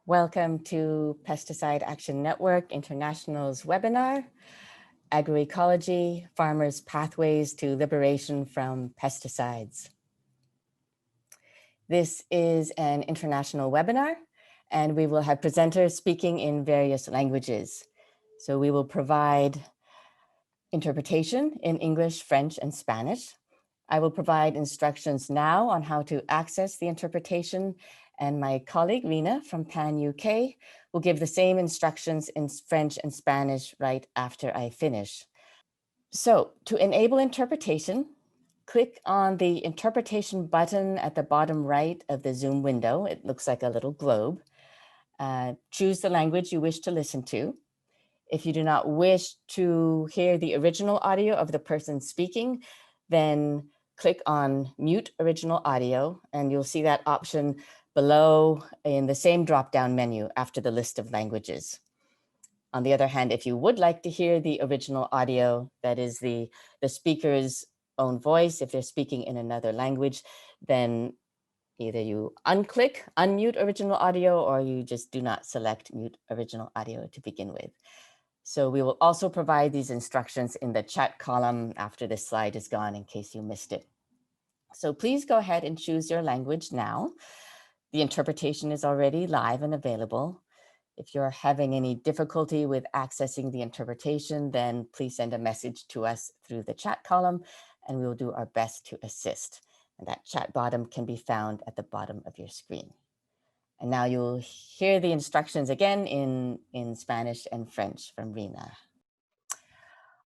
Welcome to Pesticide Action Network International's webinar, Agroecology, Farmers' Pathways to Liberation from Pesticides. This is an international webinar, and we will have presenters speaking in various languages. So we will provide interpretation in English, French, and Spanish. I will provide instructions now on how to access the interpretation, and my colleague Rina from PAN UK will give the same instructions in French and Spanish right after I finish. So to enable interpretation, click on the interpretation button at the bottom right of the Zoom window. It looks like a little globe. Choose the language you wish to listen to. If you do not wish to hear the original audio of the person speaking, then click on mute original audio, and you'll see that option below in the same drop-down menu after the list of languages. On the other hand, if you would like to hear the original audio, that is the speaker's own voice, if they're speaking in another language, then either you unmute original audio, or you just do not select mute original audio to begin with. So we will also provide these instructions in the chat column after this slide is gone in case you missed it. So please go ahead and choose your language now. The interpretation is already live and available. If you're having any difficulty with accessing the interpretation, then please send a message to us through the chat column, and we will do our best to assist. And that chat bottom can be found at the bottom of your screen. And now you'll hear the instructions again in Spanish and French from Rina.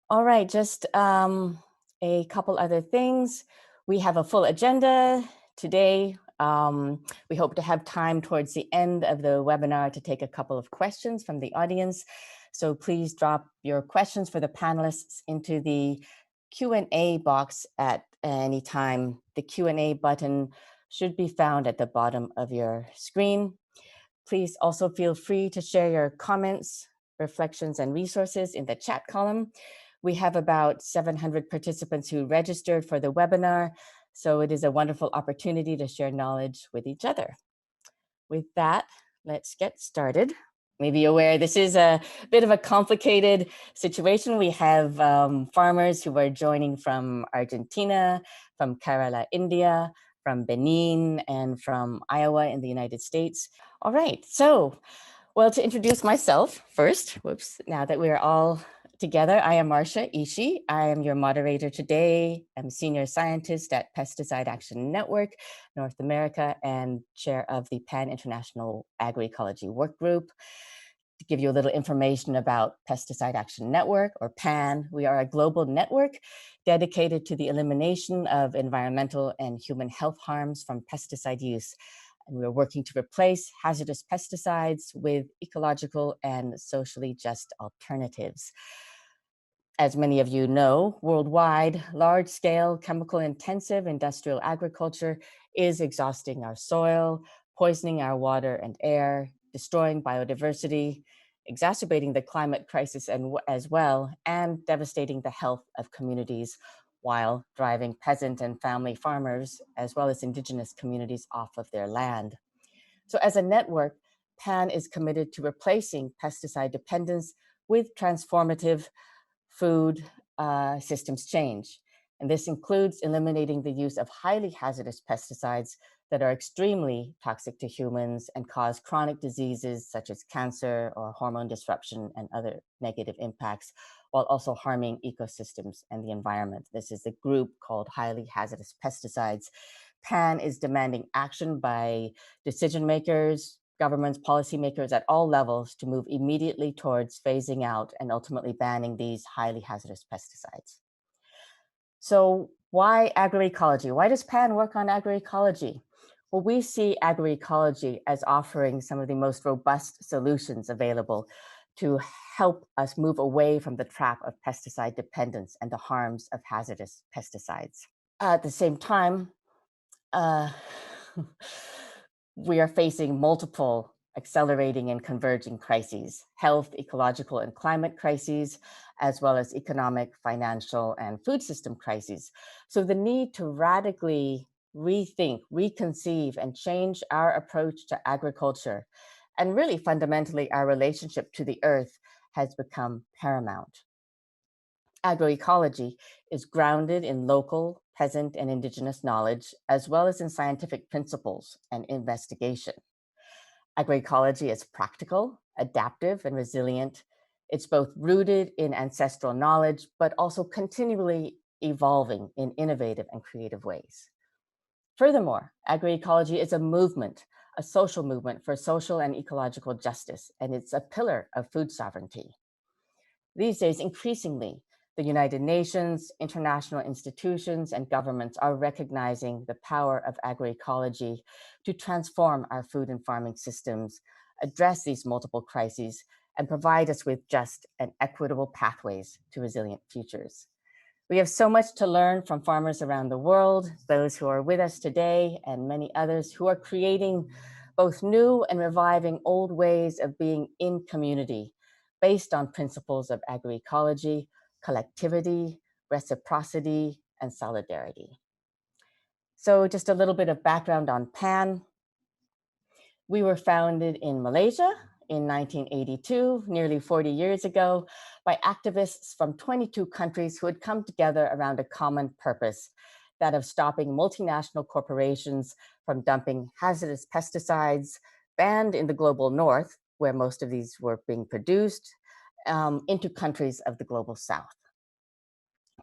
All right, just a couple other things. We have a full agenda today. We hope to have time towards the end of the webinar to take a couple of questions from the audience. So please drop your questions for the panelists into the Q&A box at any time. The Q&A button should be found at the bottom of your screen. Please also feel free to share your comments, reflections, and resources in the chat column. We have about 700 participants who registered for the webinar, so it is a wonderful opportunity to share knowledge with each other. With that, let's get started. Maybe you're aware this is a bit of a complicated situation. We have farmers who are joining from Argentina, from Kerala, India, from Benin, and from Iowa in the United States. All right, so, well, to introduce myself first, now that we're all together, I am Marcia Ishii. I am your moderator today. I'm senior scientist at Pesticide Action Network, North America, and chair of the Pan International Agroecology Work Group. To give you a little information about Pesticide Action Network, or PAN, we are a global network dedicated to the elimination of environmental and human health harms from pesticide use. And we're working to replace hazardous pesticides with ecological and socially just alternatives. As many of you know, worldwide, large-scale, chemical-intensive industrial agriculture is exhausting our soil, poisoning our water and air, destroying biodiversity, exacerbating the climate crisis as well, and devastating the health of communities, while driving peasant and family farmers, as well as indigenous communities, off of their land. So as a network, PAN is committed to replacing pesticide dependence with transformative food systems change. And this includes eliminating the use of highly hazardous pesticides that are extremely toxic to humans and cause chronic diseases such as cancer or hormone disruption and other negative impacts, while also harming ecosystems and the environment. This is a group called highly hazardous pesticides. PAN is demanding action by decision makers, governments, policymakers at all levels to move immediately towards phasing out and ultimately banning these highly hazardous pesticides. So why agroecology? Why does PAN work on agroecology? Well, we see agroecology as offering some of the most robust solutions available to help us move away from the trap of pesticide dependence and the harms of hazardous pesticides. At the same time, we are facing multiple accelerating and converging crises: health, ecological, and climate crises, as well as economic, financial, and food system crises. So the need to radically rethink, reconceive, and change our approach to agriculture, and really fundamentally our relationship to the earth has become paramount. Agroecology is grounded in local, peasant, and indigenous knowledge, as well as in scientific principles and investigation. Agroecology is practical, adaptive, and resilient. It's both rooted in ancestral knowledge, but also continually evolving in innovative and creative ways. Furthermore, agroecology is a movement, a social movement for social and ecological justice, and it's a pillar of food sovereignty. These days, increasingly, the United Nations, international institutions, and governments are recognizing the power of agroecology to transform our food and farming systems, address these multiple crises, and provide us with just and equitable pathways to resilient futures. We have so much to learn from farmers around the world, those who are with us today, and many others who are creating both new and reviving old ways of being in community based on principles of agroecology, collectivity, reciprocity, and solidarity. So just a little bit of background on PAN. We were founded in Malaysia in 1982, nearly 40 years ago, by activists from 22 countries who had come together around a common purpose, that of stopping multinational corporations from dumping hazardous pesticides banned in the global north, where most of these were being produced, into countries of the global south.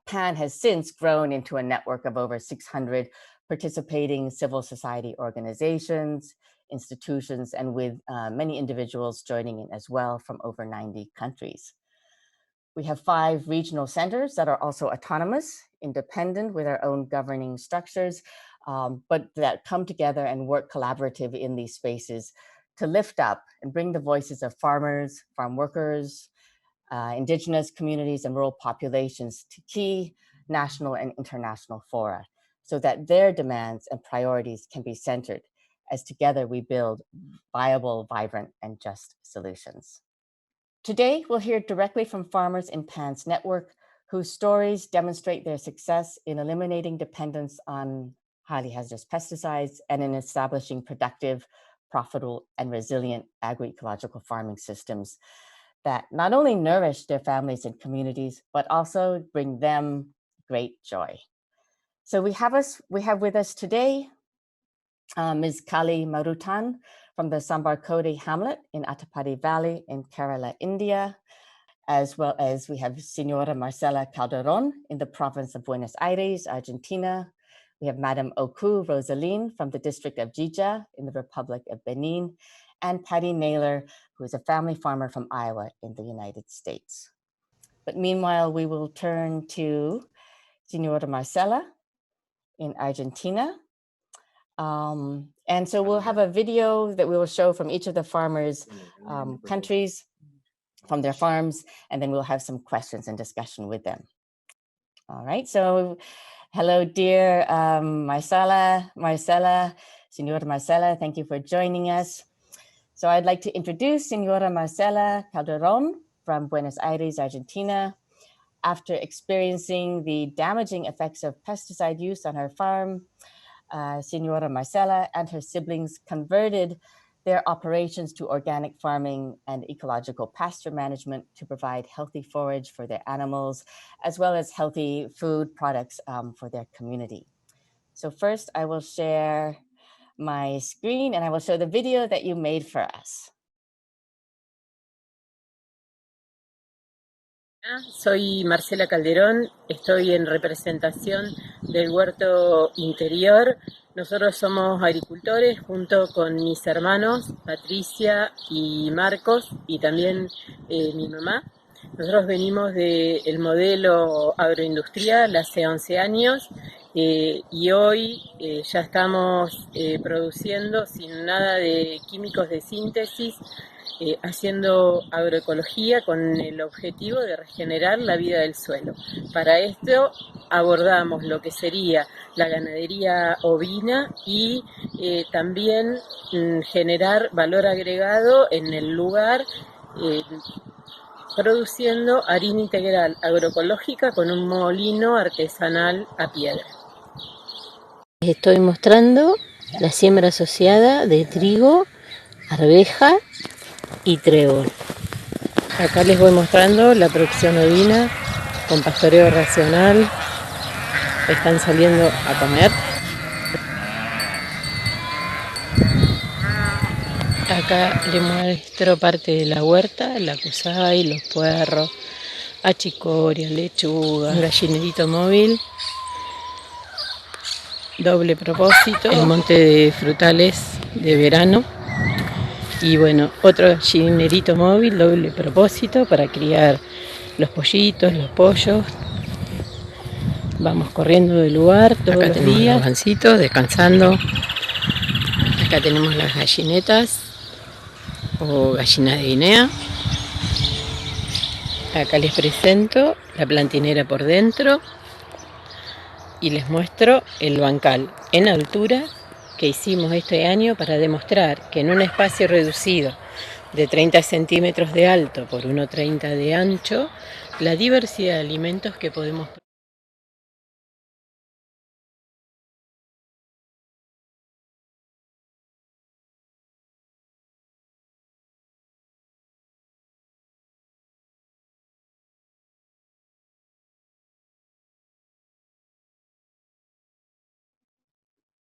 PAN has since grown into a network of over 600 participating civil society organizations, institutions, and with many individuals joining in as well from over 90 countries. We have 5 regional centers that are also autonomous, independent with our own governing structures, but that come together and work collaborative in these spaces to lift up and bring the voices of farmers, farm workers, indigenous communities and rural populations to key national and international fora so that their demands and priorities can be centered as together we build viable, vibrant, and just solutions. Today, we'll hear directly from farmers in PAN's network whose stories demonstrate their success in eliminating dependence on highly hazardous pesticides and in establishing productive, profitable, and resilient agroecological farming systems that not only nourish their families and communities, but also bring them great joy. So we have with us today Ms. Kali Marutan from the Sambarkode hamlet in Attapadi Valley in Kerala, India, as well as we have Senora Marcela Calderon in the province of Buenos Aires, Argentina. We have Madam Oku Rosaline from the district of Jija in the Republic of Benin, and Patty Naylor, who is a family farmer from Iowa in the United States. But meanwhile, we will turn to Senora Marcela in Argentina. And so we'll have a video that we will show from each of the farmers' countries, from their farms, and then we'll have some questions and discussion with them. All right, so hello, dear Marcela, Senora Marcela, thank you for joining us. So I'd like to introduce Senora Marcela Calderon from Buenos Aires, Argentina. After experiencing the damaging effects of pesticide use on her farm, Senora Marcela and her siblings converted their operations to organic farming and ecological pasture management to provide healthy forage for their animals, as well as healthy food products for their community. So first, I will share my screen and I will show the video that you made for us. Soy Marcela Calderón, estoy en representación del huerto interior. Nosotros somos agricultores junto con mis hermanos Patricia y Marcos y también mi mamá. Nosotros venimos del modelo agroindustrial hace 11 años y hoy ya estamos produciendo sin nada de químicos de síntesis, haciendo agroecología con el objetivo de regenerar la vida del suelo. Para esto abordamos lo que sería la ganadería ovina y también generar valor agregado en el lugar, produciendo harina integral agroecológica con un molino artesanal a piedra. Estoy mostrando la siembra asociada de trigo arveja y trébol. Acá les voy mostrando la producción ovina con pastoreo racional. Están saliendo a comer. Acá les muestro parte de la huerta, la cusay, los puerros, achicoria, lechuga, un gallinerito móvil, doble propósito, el monte de frutales de verano y bueno, otro gallinerito móvil, doble propósito para criar los pollitos, los pollos. Vamos corriendo del lugar todos los días. Los gancitos descansando. Acá tenemos las gallinetas o gallinas de Guinea. Acá les presento la plantinera por dentro y les muestro el bancal en altura que hicimos este año para demostrar que en un espacio reducido de 30 centímetros de alto por 1,30 de ancho, la diversidad de alimentos que podemos producir.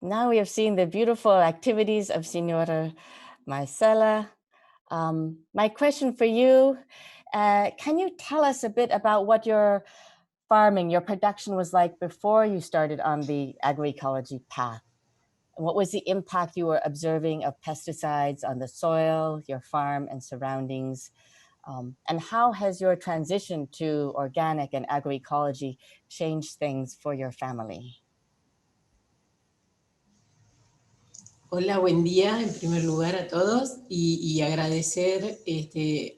Now we have seen the beautiful activities of Senora Marcela. My question for you, can you tell us a bit about what your farming, your production was like before you started on the agroecology path? And what was the impact you were observing of pesticides on the soil, your farm and surroundings? And how has your transition to organic and agroecology changed things for your family? Hola, buen día en primer lugar a todos y agradecer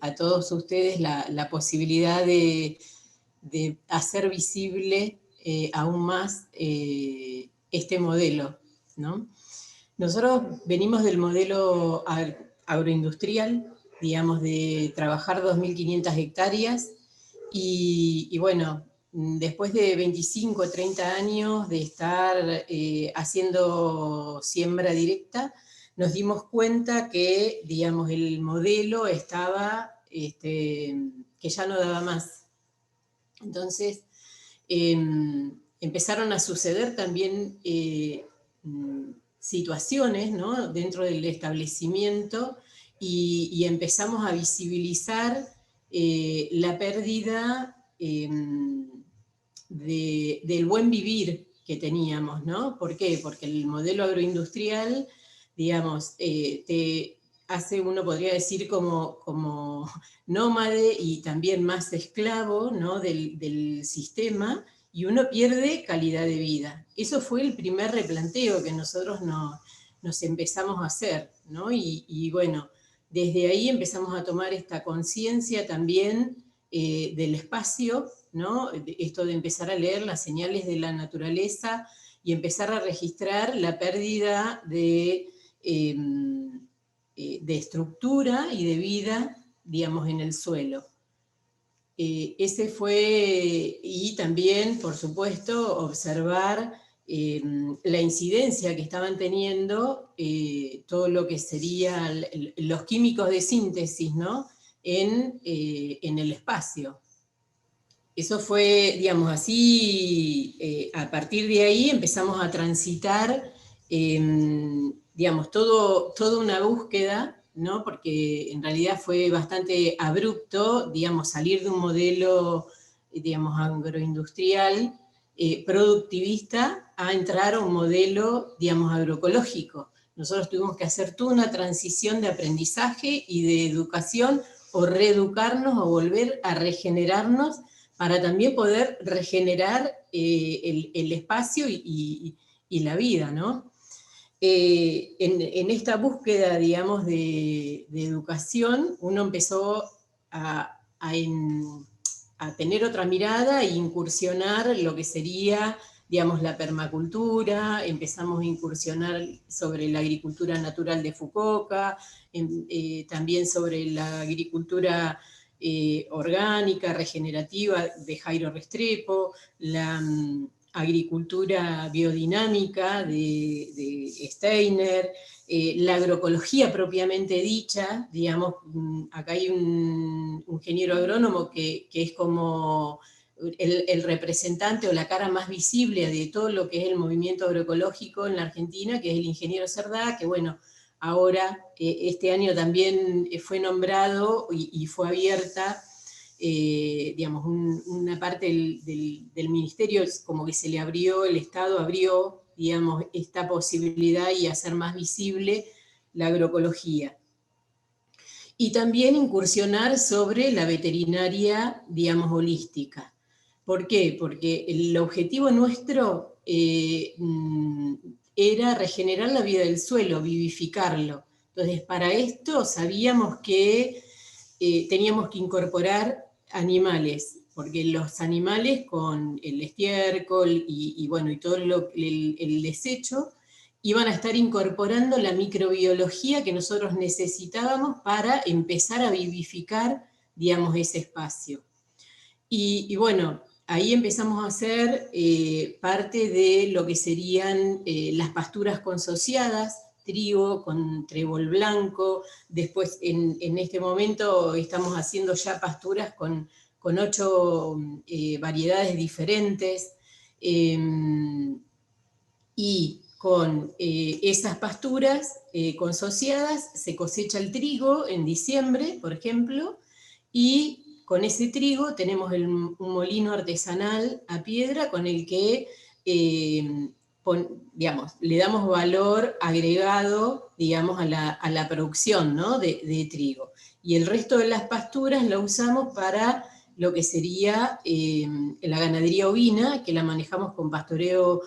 a todos ustedes la posibilidad de hacer visible aún más este modelo, ¿no? Nosotros venimos del modelo agroindustrial, digamos, de trabajar 2.500 hectáreas y bueno, después de 25 o 30 años de estar haciendo siembra directa, nos dimos cuenta que, digamos, el modelo estaba, que ya no daba más. Entonces, empezaron a suceder también situaciones, ¿no?, dentro del establecimiento y empezamos a visibilizar la pérdida del buen vivir que teníamos, ¿no? ¿Por qué? Porque el modelo agroindustrial, digamos, te hace, uno podría decir, como nómade y también más esclavo, ¿no?, del sistema, y uno pierde calidad de vida. Eso fue el primer replanteo que nosotros nos empezamos a hacer, ¿no? Y bueno, desde ahí empezamos a tomar esta conciencia también del espacio, ¿no? Esto de empezar a leer las señales de la naturaleza y empezar a registrar la pérdida de estructura y de vida, digamos, en el suelo. Ese fue, y también, por supuesto, observar la incidencia que estaban teniendo todo lo que serían los químicos de síntesis, ¿no?, en el espacio. Eso fue, digamos, así, a partir de ahí empezamos a transitar, digamos, toda una búsqueda, ¿no?, porque en realidad fue bastante abrupto, digamos, salir de un modelo, digamos, agroindustrial, productivista, a entrar a un modelo, digamos, agroecológico. Nosotros tuvimos que hacer toda una transición de aprendizaje y de educación, o reeducarnos, o volver a regenerarnos, para también poder regenerar el espacio y la vida, ¿no? En esta búsqueda, digamos, de educación, uno empezó a tener otra mirada e incursionar lo que sería, digamos, la permacultura. Empezamos a incursionar sobre la agricultura natural de Fukuoka, también sobre la agricultura orgánica, regenerativa de Jairo Restrepo, la agricultura biodinámica de Steiner, la agroecología propiamente dicha, digamos, acá hay un ingeniero agrónomo que es como el representante o la cara más visible de todo lo que es el movimiento agroecológico en la Argentina, que es el ingeniero Cerdá, que bueno, ahora este año también fue nombrado y fue abierta, digamos, una parte del ministerio, como que se le abrió, el Estado abrió, digamos, esta posibilidad y hacer más visible la agroecología. Y también incursionar sobre la veterinaria, digamos, holística. ¿Por qué? Porque el objetivo nuestro era regenerar la vida del suelo, vivificarlo. Entonces, para esto sabíamos que teníamos que incorporar animales, porque los animales con el estiércol y bueno, y todo el desecho, iban a estar incorporando la microbiología que nosotros necesitábamos para empezar a vivificar, digamos, ese espacio. Y bueno, ahí empezamos a hacer parte de lo que serían las pasturas consociadas, trigo con trébol blanco. Después, en este momento, estamos haciendo ya pasturas con 8 variedades diferentes. Y con esas pasturas consociadas se cosecha el trigo en diciembre, por ejemplo, y con ese trigo tenemos un molino artesanal a piedra con el que digamos, le damos valor agregado, digamos, a la producción, ¿no? de trigo. Y el resto de las pasturas la usamos para lo que sería la ganadería ovina, que la manejamos con pastoreo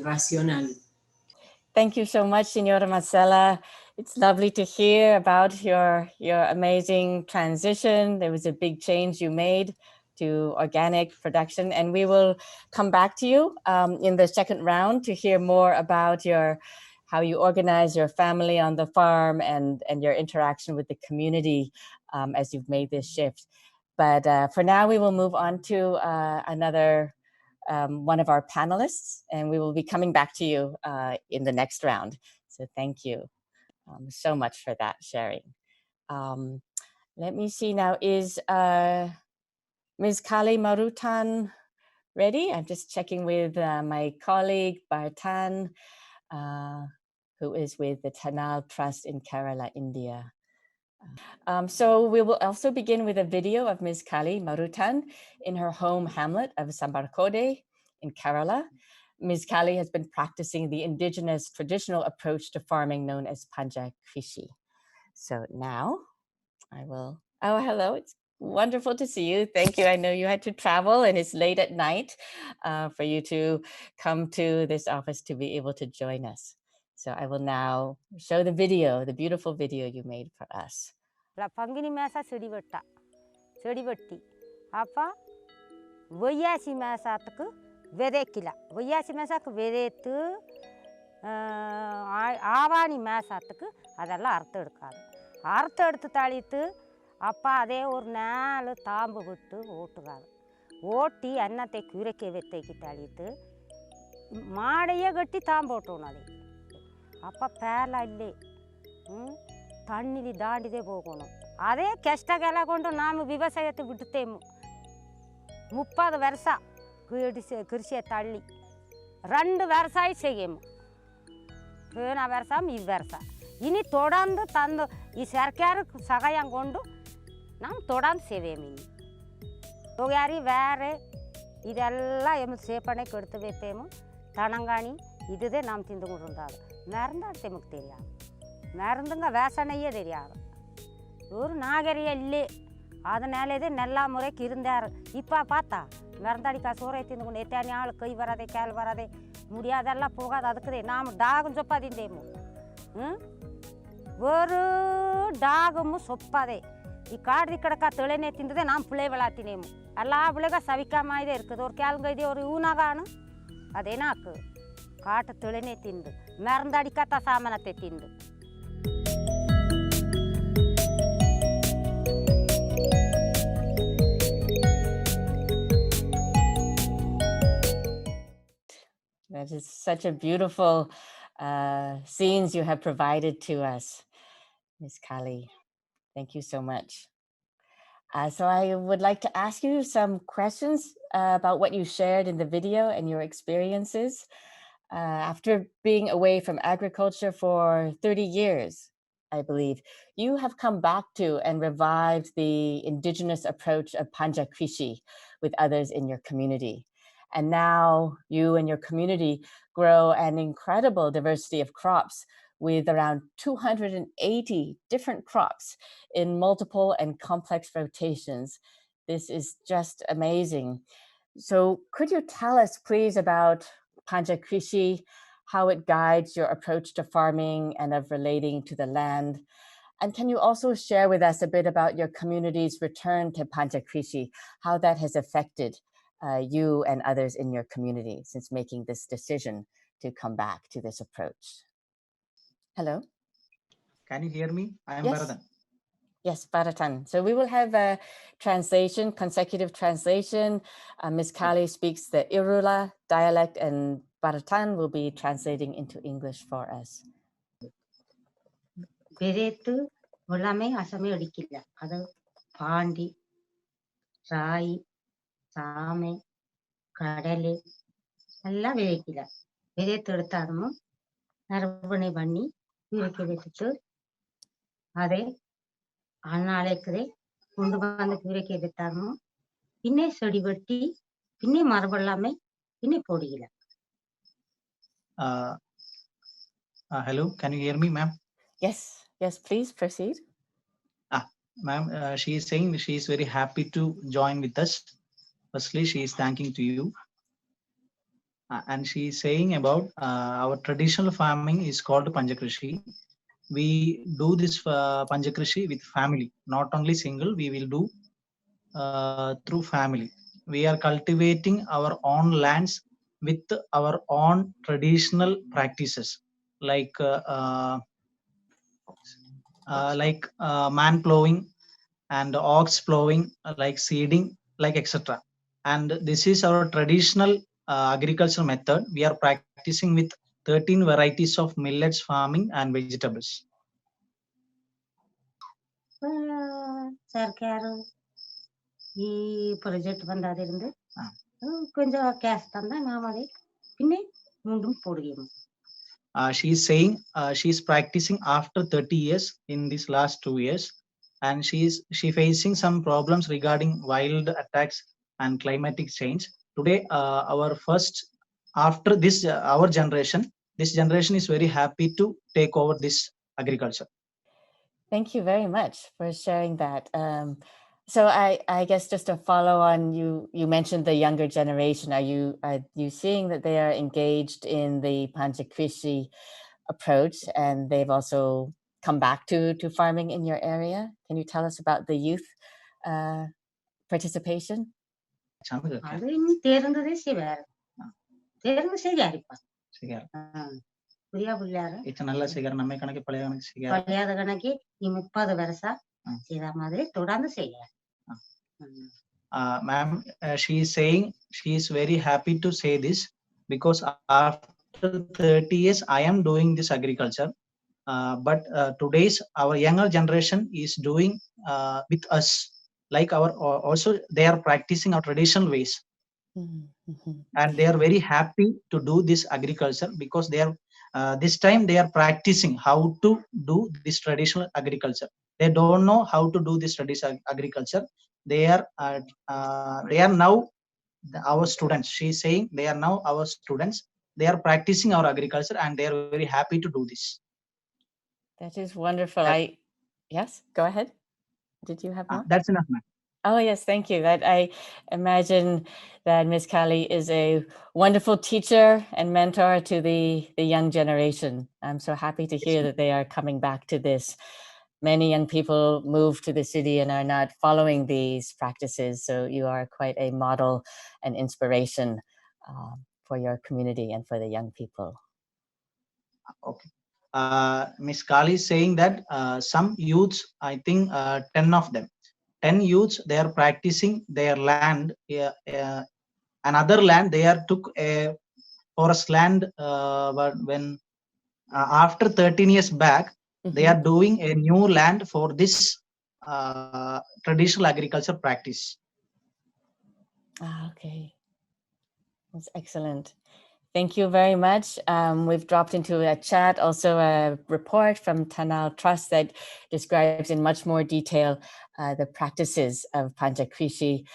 racional. Thank you so much, Señora Marcela. It's lovely to hear about your amazing transition. There was a big change you made to organic production, and we will come back to you in the second round to hear more about how you organize your family on the farm and your interaction with the community as you've made this shift. But for now, we will move on to another one of our panelists, and we will be coming back to you in the next round. So thank you so much for that sharing. Let me see now, is Ms. Kali Marutan ready? I'm just checking with my colleague Bartan, who is with the Tanal Trust in Kerala, India. So we will also begin with a video of Ms. Kali Marutan in her home hamlet of Sambarkode in Kerala. Ms. Kali has been practicing the indigenous traditional approach to farming known as Panja Krishi. So now I will, oh, hello, it's wonderful to see you. Thank you. I know you had to travel and it's late at night for you to come to this office to be able to join us. So I will now show the video, the beautiful video you made for us. La pangini masa sedivatti apa voyasi masatukku vedekila voyasi masak vedettu avani masatukku adella artha edukadu talittu appa ade or nalu taambu vittu ootugadu ooti annathe kureke vettekki talittu maadaiye gatti taambu oottonadu appa pela ille ತಣ್ಣಿಲಿ ದಾಂಡಿದೆ ಹೋಗೋಣ ಅದೇ ಕಷ್ಟಗೆಲಗೊಂಡು ನಾವು ವ್ಯವಸಾಯಕ್ಕೆ ಬಿಡುತ್ತೇವೆ 30 ವರ್ಷ ಕೃಷಿಯ ತಳ್ಳಿ 2 వ్యవసాయం చేయము పోయిన వ్యవసాయం ఈ వ్యవసాయం ఇని తోడందు తందు ఈ సర్కారు సహాయం കൊണ്ട് ನಾವು ತೋಡಂದು ಸೇವೇಮಿ ತೋಗ್ಯಾರಿ ಬೇರೆ ಇದೆಲ್ಲ ಎಮ್ಮ ಸೇಪಣೆ ಕೊಡ್ತಬೇಕೇಮು ತಣಂಗಾಣಿ ಇದೇ ನಾವು ತಿಂದುಕೊಂಡಿರುವುದು ಮರಂದಾಡ್ತೆ ಮುಕ್ தெரியாது மருந்துங்க வேசனையே தெரியாது ஒரு நாகரிகல்லே அதனாலேதே நல்ல முறைக்கு இருந்தார் இப்போ பார்த்தா மருந்தடிக்கா சோறை தின்னுಕೊಂಡು எத்தனை ஆள் கை வராதே கால் வராதே முடியாதெல்லாம் போகாது அதுக்குதே நாம் டாகும் சொப்பாದಿಂದೇಮು ஒரு டாகும் சொப்பாதே ಈ ಕಾಡ್ರಿ ಕಡಕ ತಳೆನೆ ತಿಂದದೆ ನಾವು ಪುಳೆ ಬೆಳಾತಿನೇಮು ಎಲ್ಲ ಪುಳೆಗ ಸವಿಕಾಮಾಯಿದೆ ಇರ್ತದೆ ಅವ್ರು ಕ್ಯಾಲ್ಗೈದೆ ಅವ್ರು ಇವನಾಗಾನು ಅದೇನಾಕು ಕಾಟ ತಳೆನೆ ತಿಂದು ಮರಂದಡಿಕತ್ತ ಸಾಮಾನತೆ ತಿಂದು That is such a beautiful scenes you have provided to us, Ms. Kali. Thank you so much. So I would like to ask you some questions about what you shared in the video and your experiences. After being away from agriculture for 30 years, I believe, you have come back to and revived the indigenous approach of Panja Krishi with others in your community. And now you and your community grow an incredible diversity of crops with around 280 different crops in multiple and complex rotations. This is just amazing. So could you tell us, please, about Panja Krishi, how it guides your approach to farming and of relating to the land? And can you also share with us a bit about your community's return to Panja Krishi, how that has affected you and others in your community since making this decision to come back to this approach? Hello? Can you hear me? I am Yes. Bharathan. Yes, Bharatan. So we will have a translation, consecutive translation. Ms. Kali speaks the Irula dialect and Bharatan will be translating into English for us. பெரேத்து எல்லாமே அசமே அடிக்கல அது பாண்டி ராய் சாமை கடலை எல்லாம் விதைக்கல விதைத்து எடுத்தாலும் நறுபணி பண்ணி விதைக்க வச்சுட்டு அதை அண்ணாளைக்குதே கொண்டு வந்து விதைக்க வைத்தாலும் பின்னே செடி வெட்டி பின்னே மரபெல்லாமே பின்னே போடுகல. Hello, can you hear me, ma'am? Yes, please proceed. Ma'am, she is saying she is very happy to join with us. Firstly, she is thanking to you. And she is saying about our traditional farming is called Panja Krishi. We do this Panja Krishi with family, not only single, we will do through family. We are cultivating our own lands with our own traditional practices like man plowing and ox plowing, like seeding, like etc. And this is our traditional agricultural method. We are practicing with 13 varieties of millets farming and vegetables. ಸರ್ಕಾರ ಈ project ಬಂದಾದ್ರಿಂದ கொஞ்சம் cash தந்தா நாம் அதை பின்னே மீண்டும் போடுவோம். She is saying she is practicing after 30 years in these last 2 years, and she facing some problems regarding wild attacks and climatic change. Today, after this our generation, this generation is very happy to take over this agriculture. Thank you very much for sharing that. So I guess just to follow on, you mentioned the younger generation. Are you seeing that they are engaged in the Panja Krishi approach and they've also come back to farming in your area? Can you tell us about the youth participation? அது இன்னும் தேர்ந்ததே செய்வார் தேர்ந்து செய்யாரிப்பா புரியா பிள்ளையாரு பழையாத கணக்கு 30 வருஷம் செய்த மாதிரி தொடர்ந்து செய்யார். Ma'am, she is saying she is very happy to say this because after 30 years I am doing this agriculture, but today's our younger generation is doing with us, like our also they are practicing our traditional ways. And they are very happy to do this agriculture because they are this time they are practicing how to do this traditional agriculture. They don't know how to do this traditional agriculture. They are now our students. She is saying they are now our students. They are practicing our agriculture and they are very happy to do this. That is wonderful. Yes, go ahead. Did you have more? That's enough, ma'am. Oh, yes, thank you. That I imagine that Ms. Kali is a wonderful teacher and mentor to the young generation. I'm so happy to hear that they are coming back to this. Many young people move to the city and are not following these practices. So you are quite a model and inspiration for your community and for the young people. Okay. Ms. Kali is saying that some youths, I think 10 of them, 10 youths, they are practicing their land, another land they are took a forest land, but when after 13 years back, they are doing a new land for this traditional agriculture practice. Okay, that's excellent. Thank you very much. We've dropped into a chat also a report from Tanal Trust that describes in much more detail the practices of Panjakrishi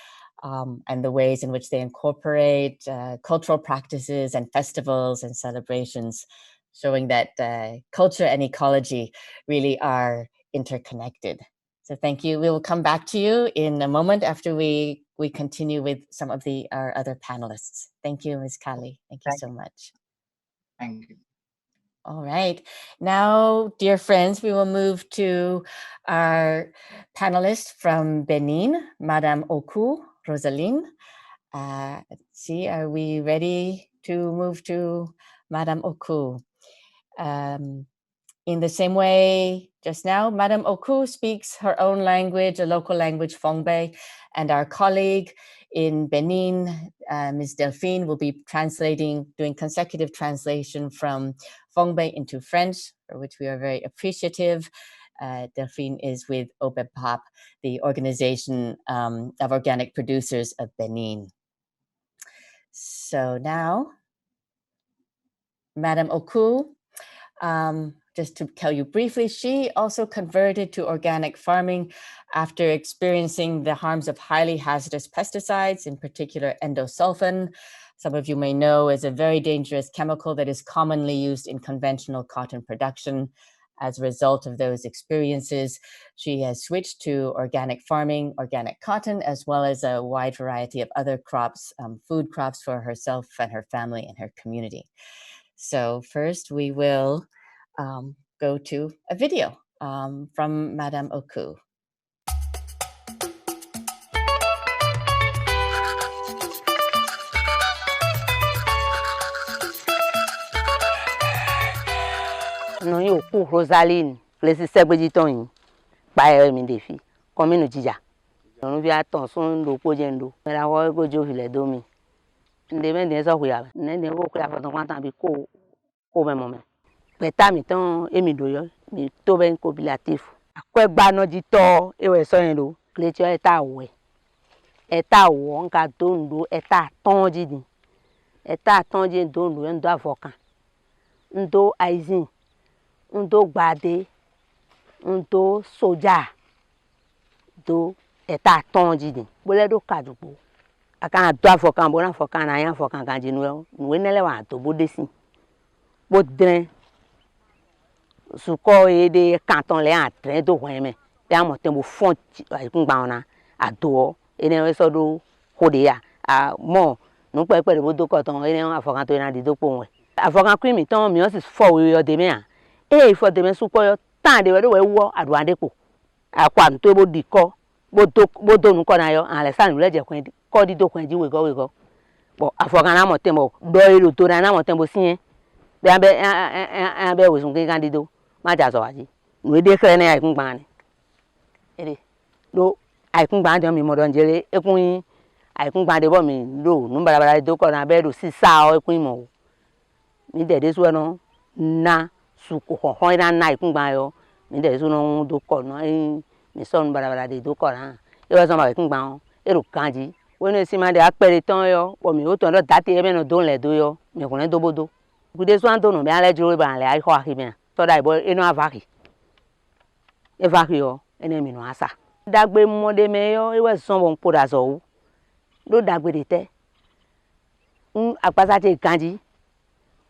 and the ways in which they incorporate cultural practices and festivals and celebrations, showing that culture and ecology really are interconnected. So thank you. We will come back to you in a moment after we continue with some of our other panelists. Thank you, Ms. Kali. Thank you so much. Thank you. All right. Now, dear friends, we will move to our panelist from Benin, Madame Oku Rosaline. Let's see, are we ready to move to Madame Oku? In the same way just now, Madame Oku speaks her own language, a local language, Fongbe, and our colleague in Benin, Ms. Delphine, will be doing consecutive translation from Fongbe into French, for which we are very appreciative. Delphine is with OBEPAP, the Organization of Organic Producers of Benin. So now, Madame Oku, just to tell you briefly, she also converted to organic farming after experiencing the harms of highly hazardous pesticides, in particular endosulfan. Some of you may know is a very dangerous chemical that is commonly used in conventional cotton production. As a result of those experiences, she has switched to organic farming, organic cotton, as well as a wide variety of other crops, food crops for herself and her family and her community. So first we will go to a video from Madame Oku. Non yo ku Rosaline, place segbejiton ba mi defi. Caminos jija. Non vi attention do ko jendo. Era ho go jo file do mi. Nde ben den so ku ya. Nde wo ku ya fa ton kwanta bi ko me mo me. Peta mi ton e mi do yo. Mi to ben coopératif. Akwe gba no ji to e we so yen do. Kletio eta we. Eta wo nka do ndo eta ton ji din. Eta ton ji do ndo ndo avokan. Ndo aizin. Ndo gbade. Ndo soja. Do eta tonji din bole do kadugbo aka do afokan bo na afokan na yan afokan kan ji nu nele wa to bo desin bo dren suko e de canton le an dren do hwen me be amoten bo fon ngba ona ado ene so do hode ya mo nu pepe bo do koton ene afokan to na di do po we afokan kwin mi ton mi o si fo we yo de me an fo de me suko yo tan de we do we wo ado ade ko akwa nto bo diko bodo nu ko na yo an le san le je kwen ko di do kwen ji we go bo afokan na mo tembo do ero to na mo tembo sin be be we sun kan di do ma ja so waji nu de kre na ikun gban ni ere do aikun gban de mi mo don jere ekun aikun gban de bo mi do nu bara do ko na be do si sa o ekun mo mi de so no na su ko ho na aikun gban yo mi de so no do ko no mi son bara de do ko na e wa so ma kun gban e ro kanji we no si ma de apere ton yo o mi o ton do date e me no do le do yo mi ko ne do bodo ku de so an do no be ale juro ba le ai ho ahi me to da ibo e no avaki e vaki yo ene mi no asa dagbe mo de me yo e wa so bon po da so do dagbe de te apasa te kanji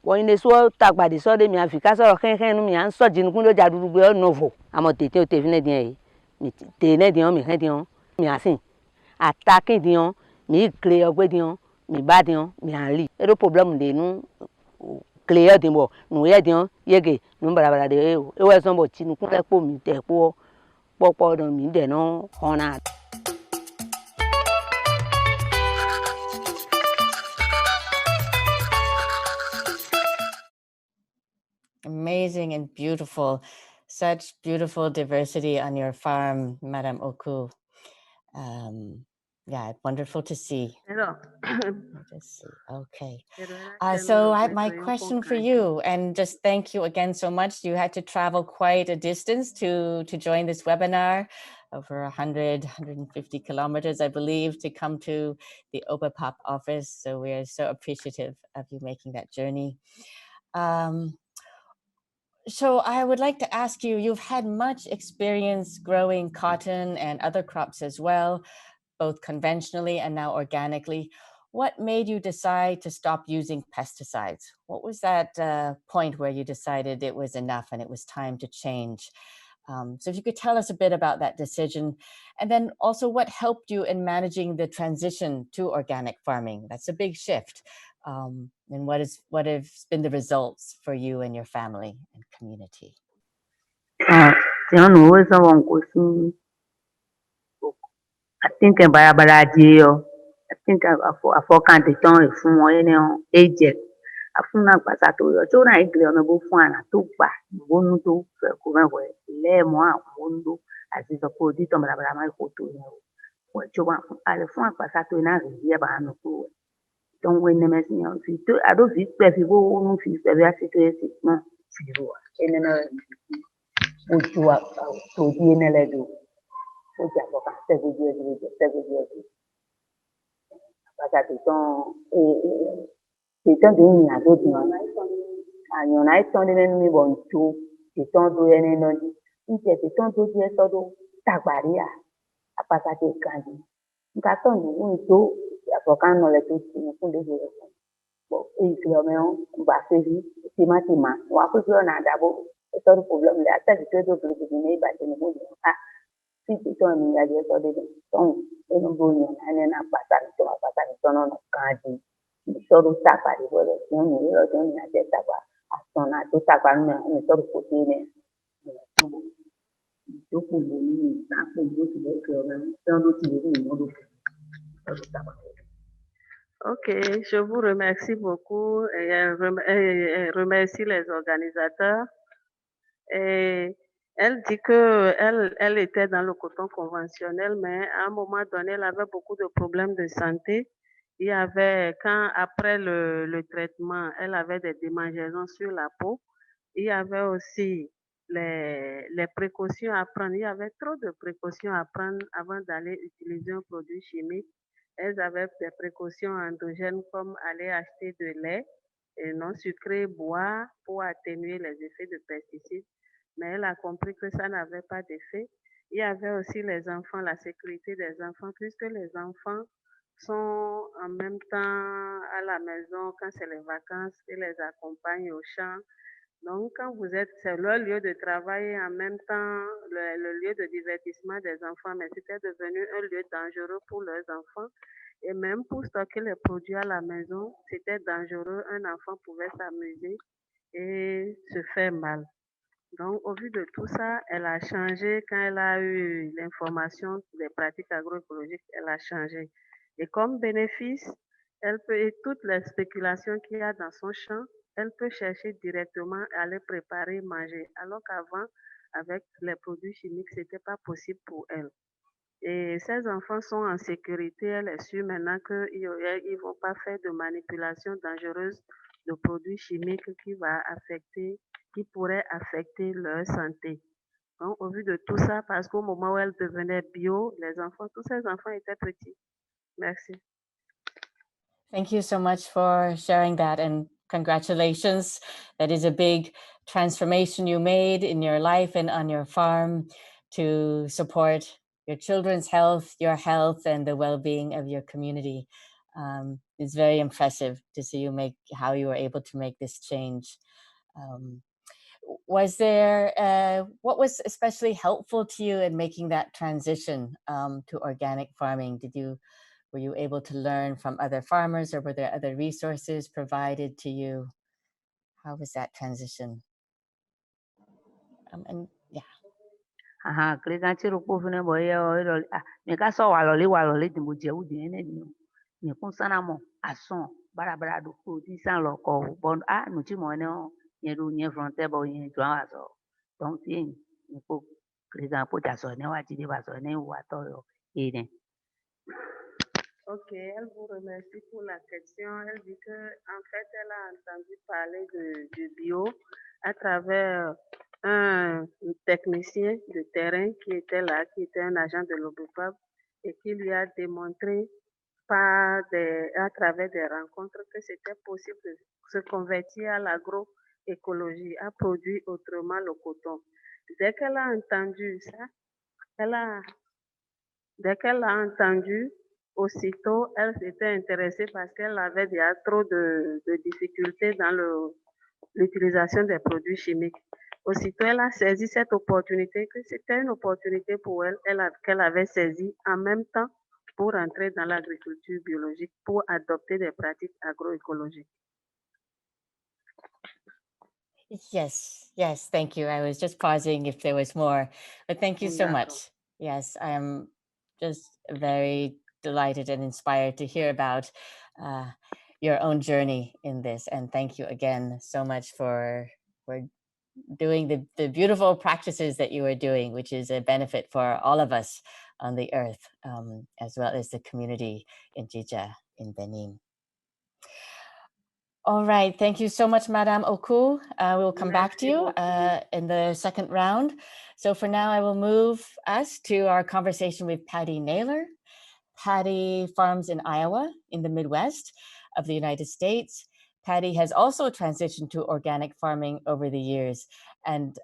wo ine so tagba de so de mi afika so khen nu mi an so jinu kun do jaduru gbe o novo amo tete o te fine din mi te ne din mi khen din mi asin attaque din mi clé ogbe din mi ba din mi an li e do problem de nu clé din bo nu ye din yege nu bara de e we so bo chinu kun le po mi te po popo do mi de no hona. Amazing and beautiful. Such beautiful diversity on your farm, Madame Oku. Yeah, wonderful to see. Alors, Just see. Okay. pero So my question for you, and just thank you again so much. You had to travel quite a distance to join this webinar, over 150 kilometers, I believe, to come to the OPAPOP office. So we are so appreciative of you making that journey. So I would like to ask you, you've had much experience growing cotton and other crops as well, both conventionally and now organically. What made you decide to stop using pesticides? What was that point where you decided it was enough and it was time to change? So if you could tell us a bit about that decision, and then also what helped you in managing the transition to organic farming? That's a big shift. And what has been the results for you and your family and community? I think about idea. I think I forgot the time from agent. I found out that so I agree on the book one to buy one to go le moi mundo as is a codito my photo. What you want? I found passato in a year by no food. Don't win the messing on feet. I don't fit people who feel the situation. No, and then would you up to be in a level. Several years. Passato c'est un d'une la d'autres non and yon I turn in me bon to c'est un do any no di c'est un do di so do tagbaria apasate kanji nka ton ni un to afokan no le to ti fun de bo e ti o me on ba se vi ti ma wa ko so na dabo so do problem le ata di to do ni ba ti ni mo si ti to ni ya je so de ton e no bo yon ane na pasate to no kanji soro tapa di bolo ni lo to ni ate tapa asona to tapa ni to ko ti ne to ko ni ta ko bo ti le ko na to do ti ni mo do tapa. Ok, je vous remercie beaucoup et remercie les organisateurs. Et elle dit que elle était dans le coton conventionnel, mais à un moment donné, elle avait beaucoup de problèmes de santé. Il y avait, après le traitement, elle avait des démangeaisons sur la peau. Il y avait aussi les précautions à prendre. Il y avait trop de précautions à prendre avant d'aller utiliser un produit chimique. Elles avaient des précautions endogènes comme aller acheter de lait et non sucré, boire pour atténuer les effets de pesticides. Mais elle a compris que ça n'avait pas d'effet. Il y avait aussi les enfants, la sécurité des enfants, puisque les enfants sont en même temps à la maison quand c'est les vacances et les accompagnent au champ. Donc, quand c'est leur lieu de travail et en même temps le lieu de divertissement des enfants, mais c'était devenu un lieu dangereux pour leurs enfants. Et même pour stocker les produits à la maison, c'était dangereux. Un enfant pouvait s'amuser et se faire mal. Donc, au vu de tout ça, elle a changé quand elle a eu l'information des pratiques agroécologiques, elle a changé. Et comme bénéfice, elle peut, toutes les spéculations qu'il y a dans son champ, elle peut chercher directement à les préparer, manger. Alors qu'avant, avec les produits chimiques, ce n'était pas possible pour elle. Et ses enfants sont en sécurité. Elle est sûre maintenant qu'ils ne vont pas faire de manipulation dangereuse de produits chimiques qui pourraient affecter leur santé. Donc, au vu de tout ça, parce qu'au moment où elle devenait bio, tous ses enfants étaient petits. Merci. Thank you so much for sharing that, and congratulations. That is a big transformation you made in your life and on your farm to support your children's health, your health, and the well-being of your community. It's very impressive to see how you were able to make this change. Was there, what was especially helpful to you in making that transition to organic farming? Were you able to learn from other farmers, or were there other resources provided to you? How was that transition? And yeah. Klika chiro kufune boye oiro meka so waloli dimbo je udi ene ni me kun sana mo ason bara do ko di san lo ko bon no ti mo ne o yen ru yen fronte bo yen jo aso donc ti ni ko klika po ta so ne wa ti de ba so ne wa to yo ene. Ok, elle vous remercie pour la question. Elle dit que, en fait, elle a entendu parler de bio à travers un technicien de terrain qui était là, qui était un agent de l'OBEPAB et qui lui a démontré à travers des rencontres que c'était possible de se convertir à l'agroécologie, à produire autrement le coton. Dès qu'elle a entendu ça, elle a, dès qu'elle a entendu, aussitôt, elle s'était intéressée parce qu'elle avait déjà trop de difficultés dans l'utilisation des produits chimiques. Aussitôt, elle a saisi cette opportunité, que c'était une opportunité pour elle, qu'elle avait saisie en même temps pour entrer dans l'agriculture biologique, pour adopter des pratiques agroécologiques. Yes, thank you. I was just pausing if there was more, but thank you so much. Yes, I am just very delighted and inspired to hear about your own journey in this. And thank you again so much for doing the beautiful practices that you are doing, which is a benefit for all of us on the earth, as well as the community in Jija in Benin. All right, thank you so much, Madame Oku. We'll come back to you in the second round. So for now, I will move us to our conversation with Patty Naylor. Patty farms in Iowa in the Midwest of the United States. Patty has also transitioned to organic farming over the years and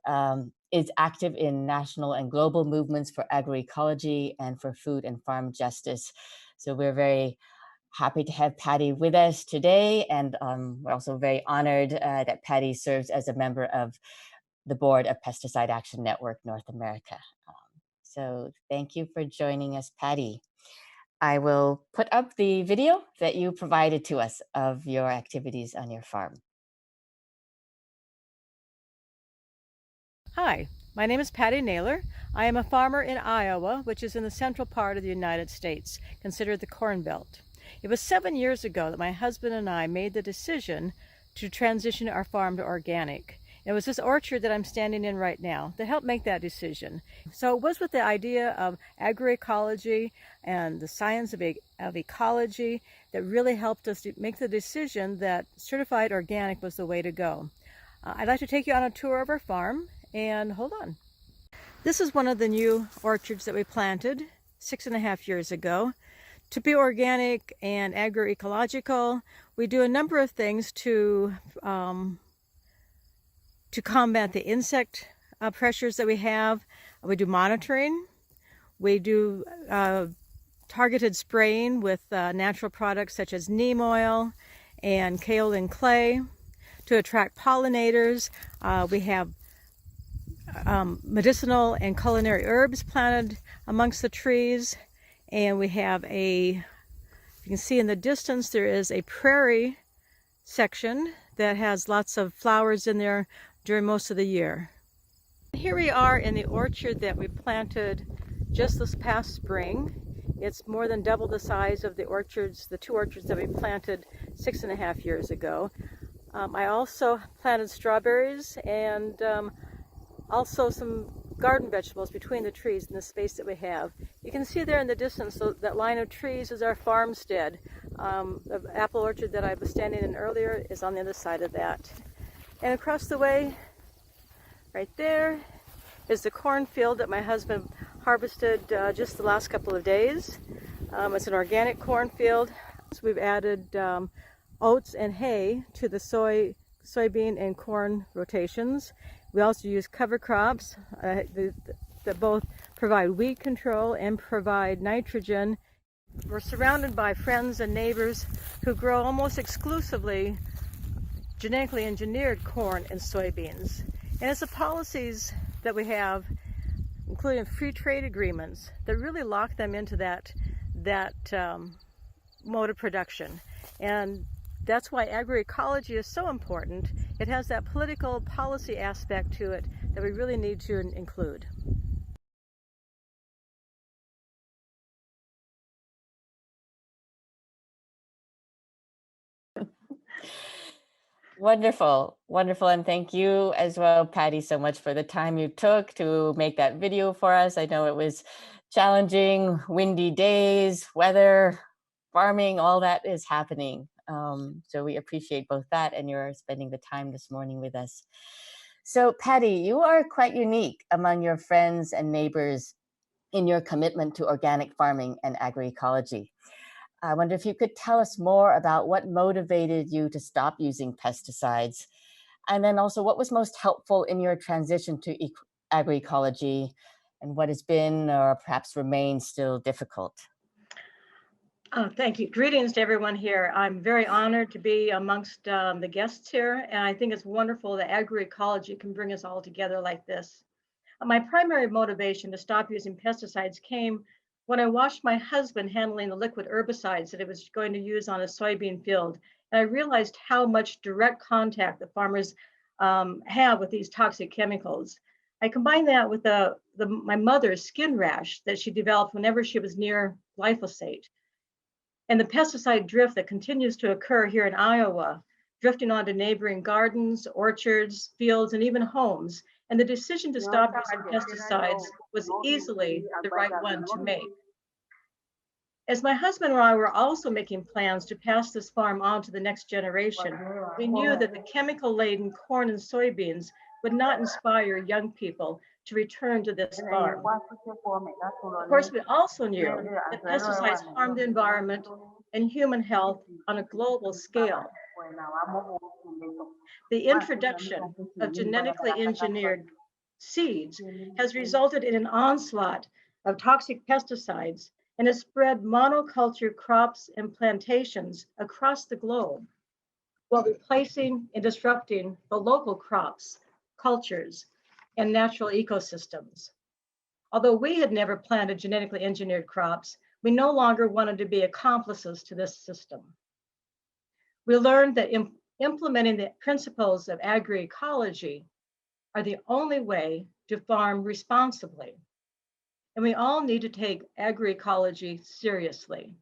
is active in national and global movements for agroecology and for food and farm justice. So we're very happy to have Patty with us today. And we're also very honored that Patty serves as a member of the board of Pesticide Action Network North America. So thank you for joining us, Patty. I will put up the video that you provided to us of your activities on your farm. Hi, my name is Patty Naylor. I am a farmer in Iowa, which is in the central part of the United States, considered the Corn Belt. It was 7 years ago that my husband and I made the decision to transition our farm to organic. It was this orchard that I'm standing in right now that helped make that decision. So it was with the idea of agroecology and the science of ecology that really helped us to make the decision that certified organic was the way to go. I'd like to take you on a tour of our farm, and hold on. This is one of the new orchards that we planted 6.5 years ago. To be organic and agroecological, we do a number of things to combat the insect pressures that we have. We do monitoring. We do targeted spraying with natural products such as neem oil and kaolin clay to attract pollinators. We have medicinal and culinary herbs planted amongst the trees. And we have you can see in the distance, there is a prairie section that has lots of flowers in there during most of the year. Here we are in the orchard that we planted just this past spring. It's more than double the size of the two orchards that we planted 6.5 years ago. I also planted strawberries and also some garden vegetables between the trees in the space that we have. You can see there in the distance, so that line of trees is our farmstead. The apple orchard that I was standing in earlier is on the other side of that. And across the way, right there, is the cornfield that my husband harvested just the last couple of days. It's an organic cornfield. So we've added oats and hay to the soybean and corn rotations. We also use cover crops that both provide weed control and provide nitrogen. We're surrounded by friends and neighbors who grow almost exclusively genetically engineered corn and soybeans. And it's the policies that we have, including free trade agreements, that really lock them into that mode of production. And that's why agroecology is so important. It has that political policy aspect to it that we really need to include. Wonderful. And thank you as well, Patty, so much for the time you took to make that video for us. I know it was challenging, windy days, weather, farming, all that is happening. So we appreciate both that and your spending the time this morning with us. So Patty, you are quite unique among your friends and neighbors in your commitment to organic farming and agroecology. I wonder if you could tell us more about what motivated you to stop using pesticides, and then also what was most helpful in your transition to agroecology, and what has been or perhaps remains still difficult. Oh, thank you. Greetings to everyone here. I'm very honored to be amongst the guests here, and I think it's wonderful that agroecology can bring us all together like this. My primary motivation to stop using pesticides came when I watched my husband handling the liquid herbicides that he was going to use on a soybean field, and I realized how much direct contact the farmers have with these toxic chemicals. I combined that with my mother's skin rash that she developed whenever she was near glyphosate, and the pesticide drift that continues to occur here in Iowa, drifting onto neighboring gardens, orchards, fields, and even homes. And the decision to stop using pesticides was easily the right one to make. As my husband and I were also making plans to pass this farm on to the next generation, we knew that the chemical-laden corn and soybeans would not inspire young people to return to this farm. Of course, we also knew that pesticides harm the environment and human health on a global scale. The introduction of genetically engineered seeds has resulted in an onslaught of toxic pesticides and has spread monoculture crops and plantations across the globe, while replacing and disrupting the local crops, cultures, and natural ecosystems. Although we had never planted genetically engineered crops, we no longer wanted to be accomplices to this system. We learned that implementing the principles of agroecology are the only way to farm responsibly. And we all need to take agroecology seriously.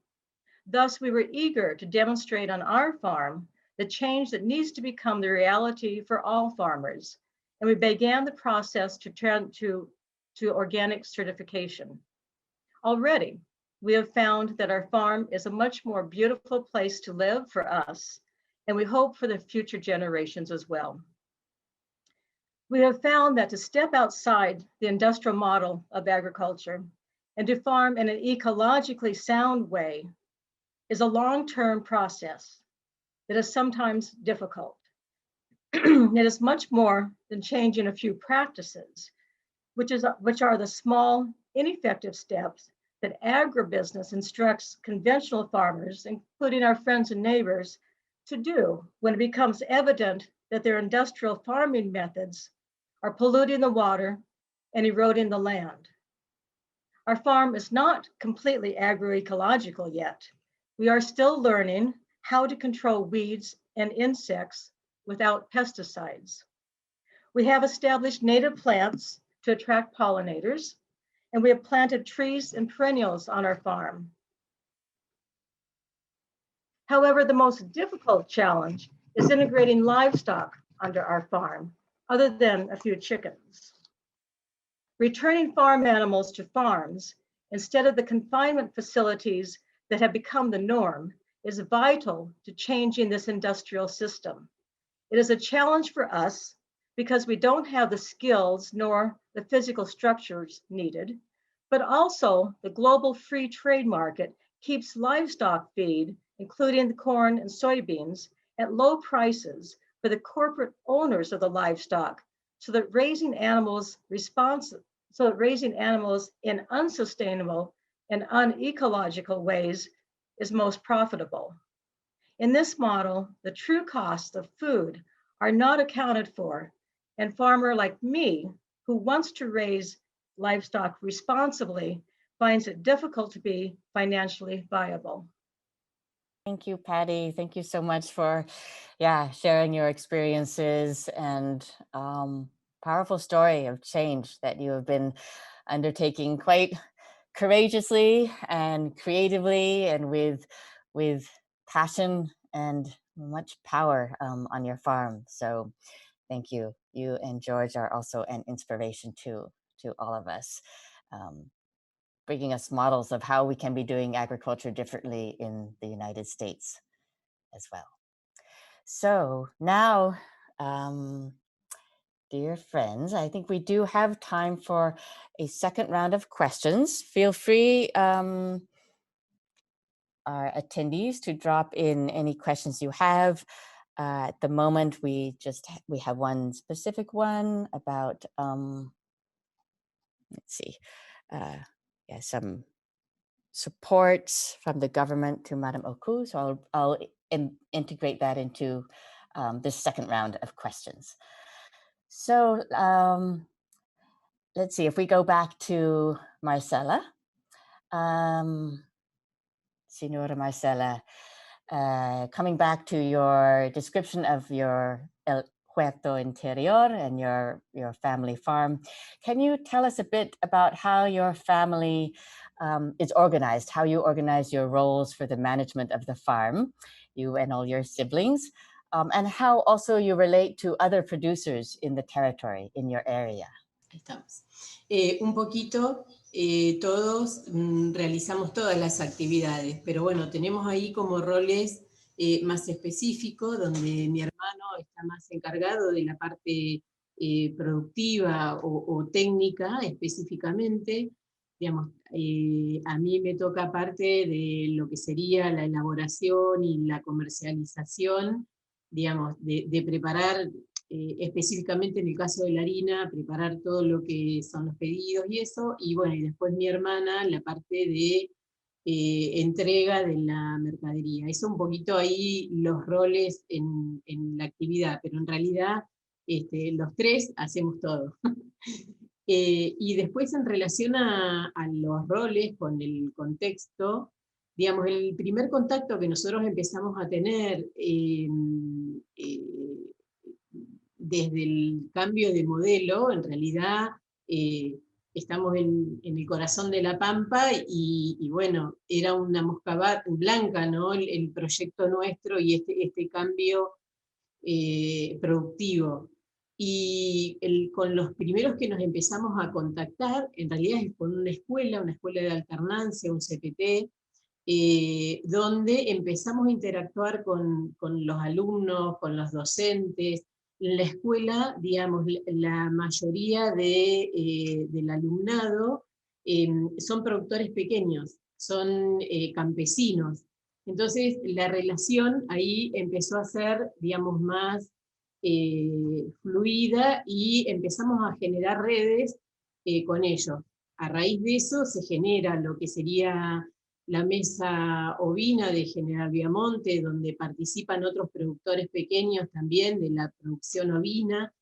Thus, we were eager to demonstrate on our farm the change that needs to become the reality for all farmers. And we began the process to organic certification. Already, we have found that our farm is a much more beautiful place to live for us, and we hope for the future generations as well. We have found that to step outside the industrial model of agriculture and to farm in an ecologically sound way is a long-term process that is sometimes difficult. It is much more than changing a few practices, which are the small, ineffective steps that agribusiness instructs conventional farmers, including our friends and neighbors, to do when it becomes evident that their industrial farming methods are polluting the water and eroding the land. Our farm is not completely agroecological yet. We are still learning how to control weeds and insects without pesticides. We have established native plants to attract pollinators, and we have planted trees and perennials on our farm. However, the most difficult challenge is integrating livestock onto our farm, other than a few chickens. Returning farm animals to farms instead of the confinement facilities that have become the norm is vital to changing this industrial system. It is a challenge for us because we don't have the skills nor the physical structures needed, but also the global free trade market keeps livestock feed, including the corn and soybeans, at low prices for the corporate owners of the livestock, so that raising animals in unsustainable and unecological ways is most profitable. In this model, the true costs of food are not accounted for, and farmer like me, who wants to raise livestock responsibly, finds it difficult to be financially viable. Thank you, Patty. Thank you so much for sharing your experiences and powerful story of change that you have been undertaking quite courageously and creatively and with passion and much power on your farm. So thank you. You and George are also an inspiration to all of us. bringing us models of how we can be doing agriculture differently in the United States as well. So now, dear friends, I think we do have time for a second round of questions. Feel free, our attendees, to drop in any questions you have. At the moment, we have one specific one about, let's see, some supports from the government to Madam Oku. So I'll integrate that into this second round of questions. So let's see, if we go back to Marcela. Senora Marcela, coming back to your description of your El Huerto Interior and your family farm, can you tell us a bit about how your family is organized, how you organize your roles for the management of the farm, you and all your siblings, and how also you relate to other producers in the territory, in your area? Ahí estamos. Un poquito, todos realizamos todas las actividades, pero bueno, tenemos ahí como roles más específicos, donde mi hermano está más encargado de la parte productiva o técnica específicamente. Digamos, a mí me toca parte de lo que sería la elaboración y la comercialización, digamos, de preparar, específicamente en el caso de la harina, preparar todo lo que son los pedidos y eso, y bueno, y después mi hermana la parte de entrega de la mercadería. Eso un poquito ahí los roles en la actividad, pero en realidad los tres hacemos todo. Y después en relación a los roles con el contexto, digamos, el primer contacto que nosotros empezamos a tener desde el cambio de modelo, en realidad estamos en el corazón de la Pampa y bueno, era una mosca blanca, ¿no? El proyecto nuestro y este cambio productivo. Y con los primeros que nos empezamos a contactar, en realidad es con una escuela de alternancia, un CPT, donde empezamos a interactuar con los alumnos, con los docentes. En la escuela, digamos, la mayoría del alumnado son productores pequeños, son campesinos. Entonces la relación ahí empezó a ser, digamos, más fluida y empezamos a generar redes con ellos. A raíz de eso se genera lo que sería la mesa ovina de General Viamonte, donde participan otros productores pequeños también de la producción ovina,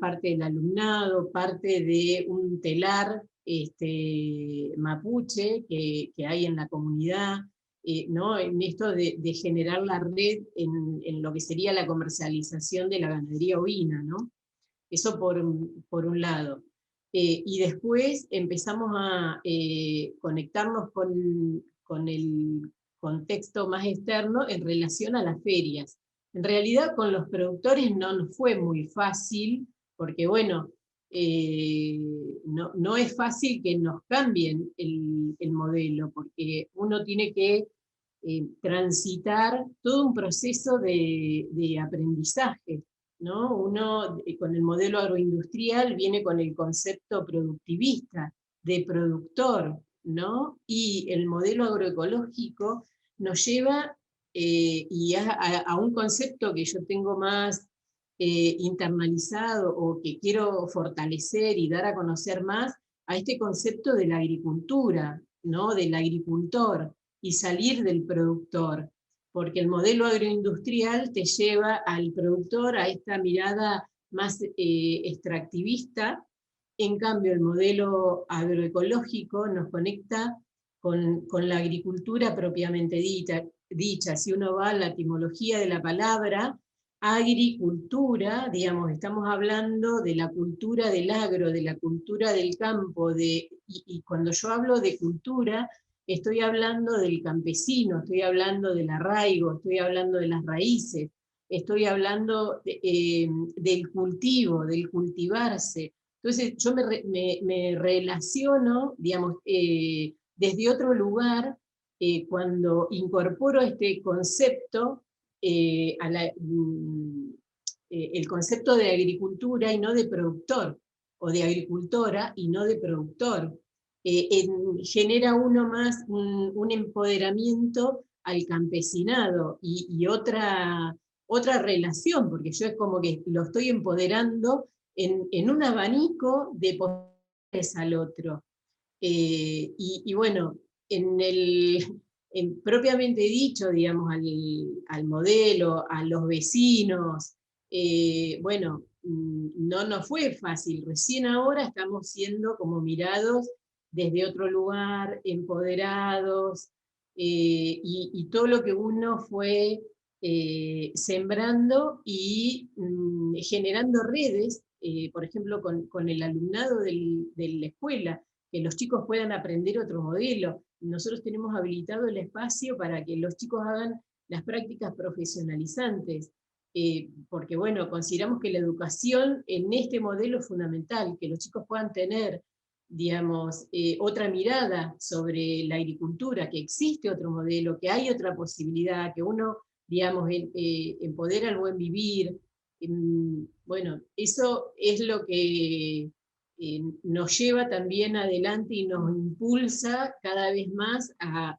parte del alumnado, parte de un telar mapuche que hay en la comunidad, ¿no? En esto de generar la red en lo que sería la comercialización de la ganadería ovina, ¿no? Eso por un lado. Y después empezamos a conectarnos con el contexto más externo en relación a las ferias. En realidad con los productores no nos fue muy fácil, porque bueno, no es fácil que nos cambien el modelo, porque uno tiene que transitar todo un proceso de aprendizaje, ¿no? Uno con el modelo agroindustrial viene con el concepto productivista, de productor, ¿no? Y el modelo agroecológico nos lleva y a un concepto que yo tengo más internalizado o que quiero fortalecer y dar a conocer más, a este concepto de la agricultura, ¿no? Del agricultor, y salir del productor, porque el modelo agroindustrial te lleva al productor a esta mirada más extractivista. En cambio el modelo agroecológico nos conecta con la agricultura propiamente dicha. Si uno va a la etimología de la palabra, agricultura, digamos, estamos hablando de la cultura del agro, de la cultura del campo, y cuando yo hablo de cultura, estoy hablando del campesino, estoy hablando del arraigo, estoy hablando de las raíces, estoy hablando del cultivo, del cultivarse. Entonces yo me relaciono, digamos, desde otro lugar cuando incorporo este concepto, el concepto de agricultura y no de productor, o de agricultora y no de productor. Genera uno más un empoderamiento al campesinado y otra relación, porque yo es como que lo estoy empoderando en un abanico de posibilidades al otro. Y bueno, propiamente dicho, digamos, al modelo, a los vecinos, bueno, no nos fue fácil. Recién ahora estamos siendo como mirados desde otro lugar, empoderados, y todo lo que uno fue sembrando y generando redes, por ejemplo, con el alumnado de la escuela, que los chicos puedan aprender otro modelo. Nosotros tenemos habilitado el espacio para que los chicos hagan las prácticas profesionalizantes, porque bueno, consideramos que la educación en este modelo es fundamental, que los chicos puedan tener, digamos, otra mirada sobre la agricultura, que existe otro modelo, que hay otra posibilidad, que uno, digamos, empodera el buen vivir. Bueno, eso es lo que nos lleva también adelante y nos impulsa cada vez más a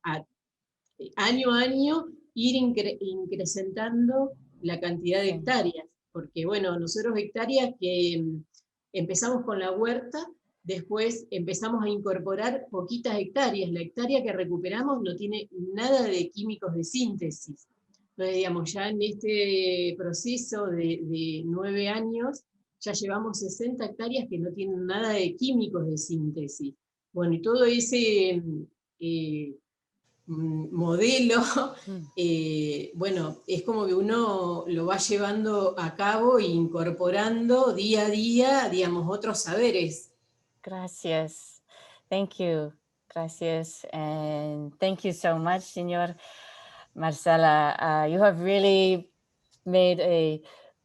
año a año ir incrementando la cantidad de hectáreas, porque bueno, nosotros hectáreas que empezamos con la huerta, después empezamos a incorporar poquitas hectáreas, la hectárea que recuperamos no tiene nada de químicos de síntesis. Entonces, digamos, ya en este proceso de 9 años, ya llevamos 60 hectáreas que no tienen nada de químicos de síntesis. Bueno, y todo ese modelo, bueno, es como que uno lo va llevando a cabo e incorporando día a día, digamos, otros saberes. Gracias. Thank you. Gracias. And thank you so much, Señor Marcela. You have really made a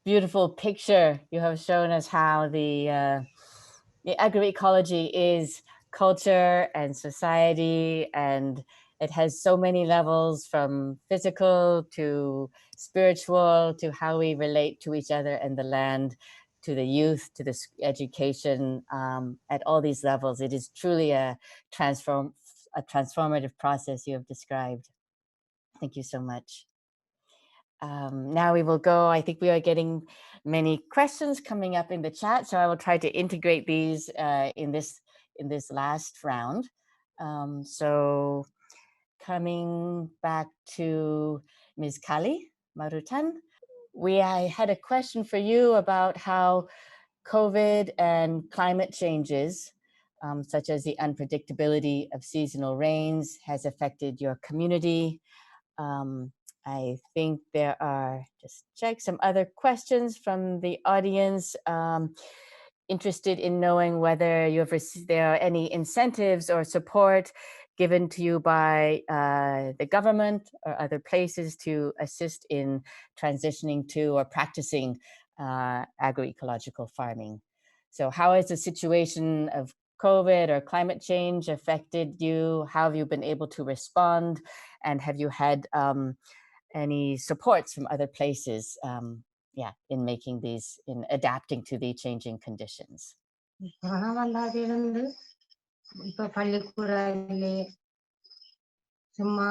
beautiful picture. You have shown us how the agroecology is culture and society, and it has so many levels, from physical to spiritual to how we relate to each other and the land, to the youth, to the education, at all these levels. It is truly a transformative process you have described. Thank you so much. Now we will go. I think we are getting many questions coming up in the chat, so I will try to integrate these in this last round. So coming back to Ms. Kali Marutan, I had a question for you about how COVID and climate changes, such as the unpredictability of seasonal rains, has affected your community. I think there are, just check some other questions from the audience, interested in knowing whether you have received, there are any incentives or support given to you by the government or other places to assist in transitioning to or practicing agroecological farming. So how has the situation of COVID or climate change affected you? How have you been able to respond? And have you had any supports from other places, in making these, in adapting to the changing conditions? சும்மா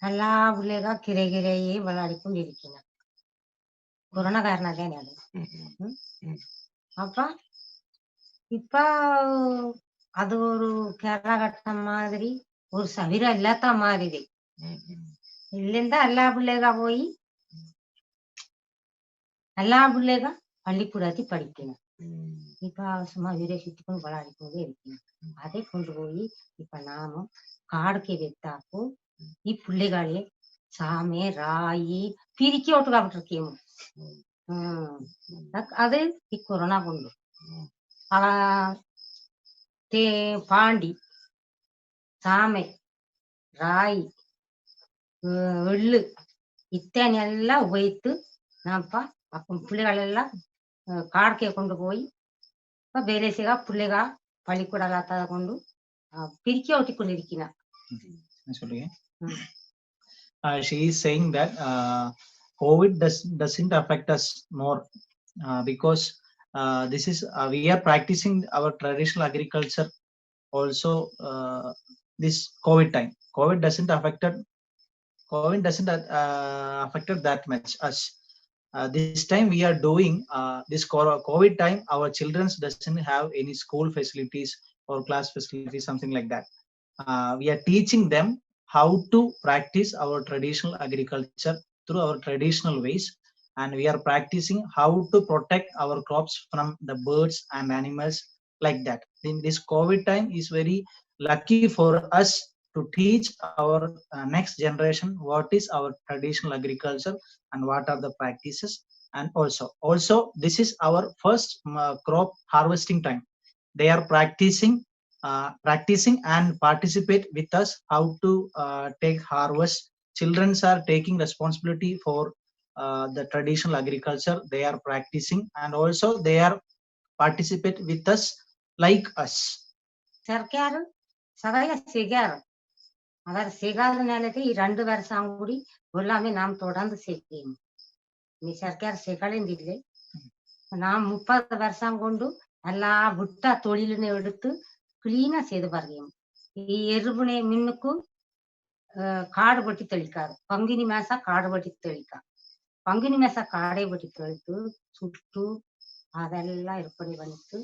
நல்லா பிள்ளை가 கிரைகிரையே விளையாடி கொண்டிருக்கீங்க corona காரணத்தானே அது அப்ப இப்ப அது ஒரு கேரளகட்டம் மாதிரி ஒரு சவிர இல்லாத மாதிரி இல்லைன்னா எல்லா பிள்ளைக பள்ளிக்கூடத்தி படிக்கணும் இப்ப சும்மா வீரை சுத்திக்கொண்டு விளையாடிக்கொண்டே இருக்கீங்க அதை கொண்டு போய் இப்ப நாமும் காடுக்கு வைத்தாக்கோ பிள்ளைகளே சாமே ராயி பிரிக்கி ஒட்டுக்காப்பிட்டிருக்கீங்க அது கொரோனா கொண்டு பாண்டி சாமை ராய் எள்ளு இத்தனை எல்லாம் உபயோகித்து நான்ப்பா அப்ப பிள்ளைகளெல்லாம் காடுக்கே கொண்டு போய் இப்போ வேலை செய்ய பிள்ளைகா பள்ளிக்கூடம் இல்லாத கொண்டு பிரிக்க ஒட்டி கொண்டிருக்கிறா. She is saying that COVID doesn't affect us more because this is we are practicing our traditional agriculture also this COVID time. COVID doesn't affected that much us. This time we are doing this COVID time. Our children doesn't have any school facilities or class facilities, something like that. We are teaching them how to practice our traditional agriculture through our traditional ways, and we are practicing how to protect our crops from the birds and animals like that. In this COVID time is very lucky for us to teach our next generation what is our traditional agriculture and what are the practices. And also this is our first crop harvesting time. They are practicing and participate with us how to take harvest. Children are taking responsibility for the traditional agriculture. They are practicing and also they are participate with us like us. സർക്കാർ സഹായ செய்கிறார். அவர் செய்காதனாலே 2 வருஷம் கூடி எல்லாமே நாம் தொடர்ந்து செய்யணும். நீ സർക്കാർ செய்கலண்டில்லை. நாம் 30 வருஷம் கொண்டு எல்லா விட்ட தொழிலினை எடுத்து கிளீனா செய்து പറയും. ഈ എറുവിനെ മുന്നുക്ക് കാട് വെട്ടി തെളിക്കാറ്. പങ്കിനി മാസ കാട് വെട്ടി തെളിക്കാം. പങ്കിനി മാസ കാടേ വെട്ടി തെളിത്ത് ചുട്ടു അതെല്ലാം ഏർപ്പടി പണിത്ത്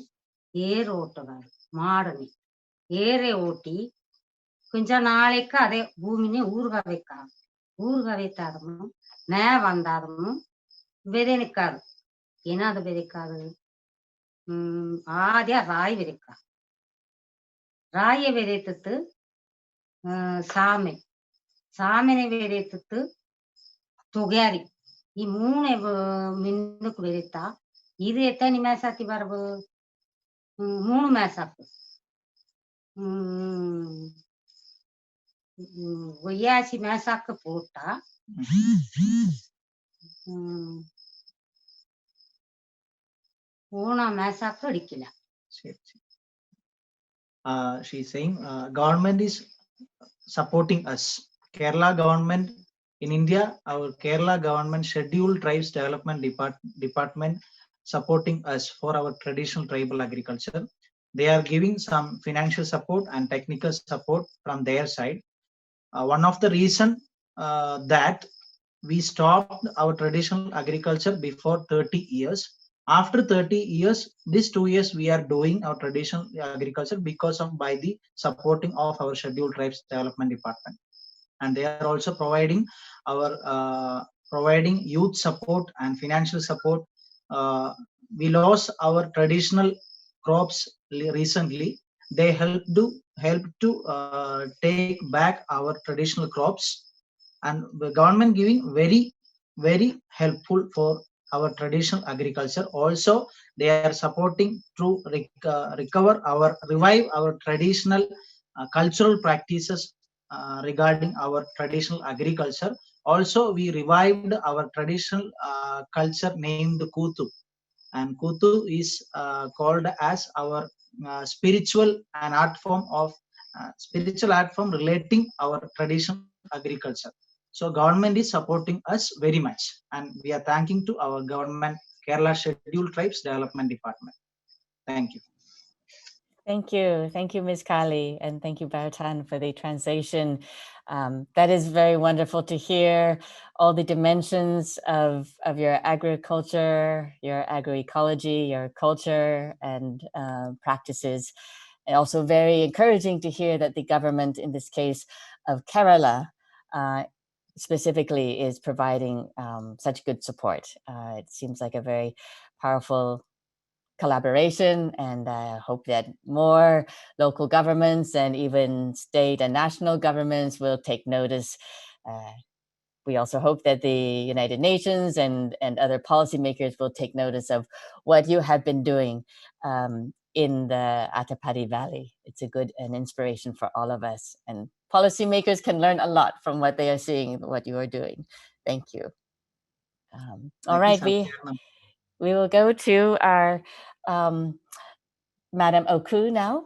ഏറ് ഓട്ടുകാറ് മാടനെ ഏറെ ഓട്ടി கொஞ்ச நாளைக்கு அதே பூமினே ஊறுக வைக்காது. ஊறுக வைத்தாலும் மே வந்தாலும் விதை நிற்காது. ஏன்னா அது விதைக்காது. ஆதியா ராய் விதைக்காது. ராயை விதைத்துட்டு சாமனை விதைத்துட்டு துகாரி ಈ 3 மின்னுக்கு விதைத்தா இது எத்தனை மேசாத்தி வரவு? 3 மேசாக்கு. ஒய்யாசி மேசாக்கு போட்டா 3 மேசாக்கு அடிக்கல. She is saying government is supporting us. Kerala government in India, our Kerala government scheduled tribes development department supporting us for our traditional tribal agriculture. They are giving some financial support and technical support from their side. One of the reason that we stopped our traditional agriculture before 30 years. After 30 years, these 2 years we are doing our traditional agriculture because of by the supporting of our scheduled tribes development department, and they are also providing our providing youth support and financial support. We lost our traditional crops recently. They help to take back our traditional crops, and the government giving very helpful for our traditional agriculture. Also they are supporting to revive our traditional cultural practices regarding our traditional agriculture. Also we revived our traditional culture named Kutu, and Kutu is called as our spiritual art form relating our traditional agriculture. So government is supporting us very much, and we are thanking to our government, Kerala Scheduled Tribes Development Department. Thank you. Thank you, Ms. Kali, and thank you, Bharatan, for the translation. That is very wonderful to hear all the dimensions of your agriculture, your agroecology, your culture and practices. And also very encouraging to hear that the government, in this case of Kerala, specifically is providing such good support. It seems like a very powerful collaboration, and I hope that more local governments and even state and national governments will take notice. We also hope that the United Nations and other policymakers will take notice of what you have been doing in the Attapari Valley. It's a good an inspiration for all of us, and policymakers can learn a lot from what they are seeing, what you are doing. Thank you. All right, we will go to our Madam Oku now.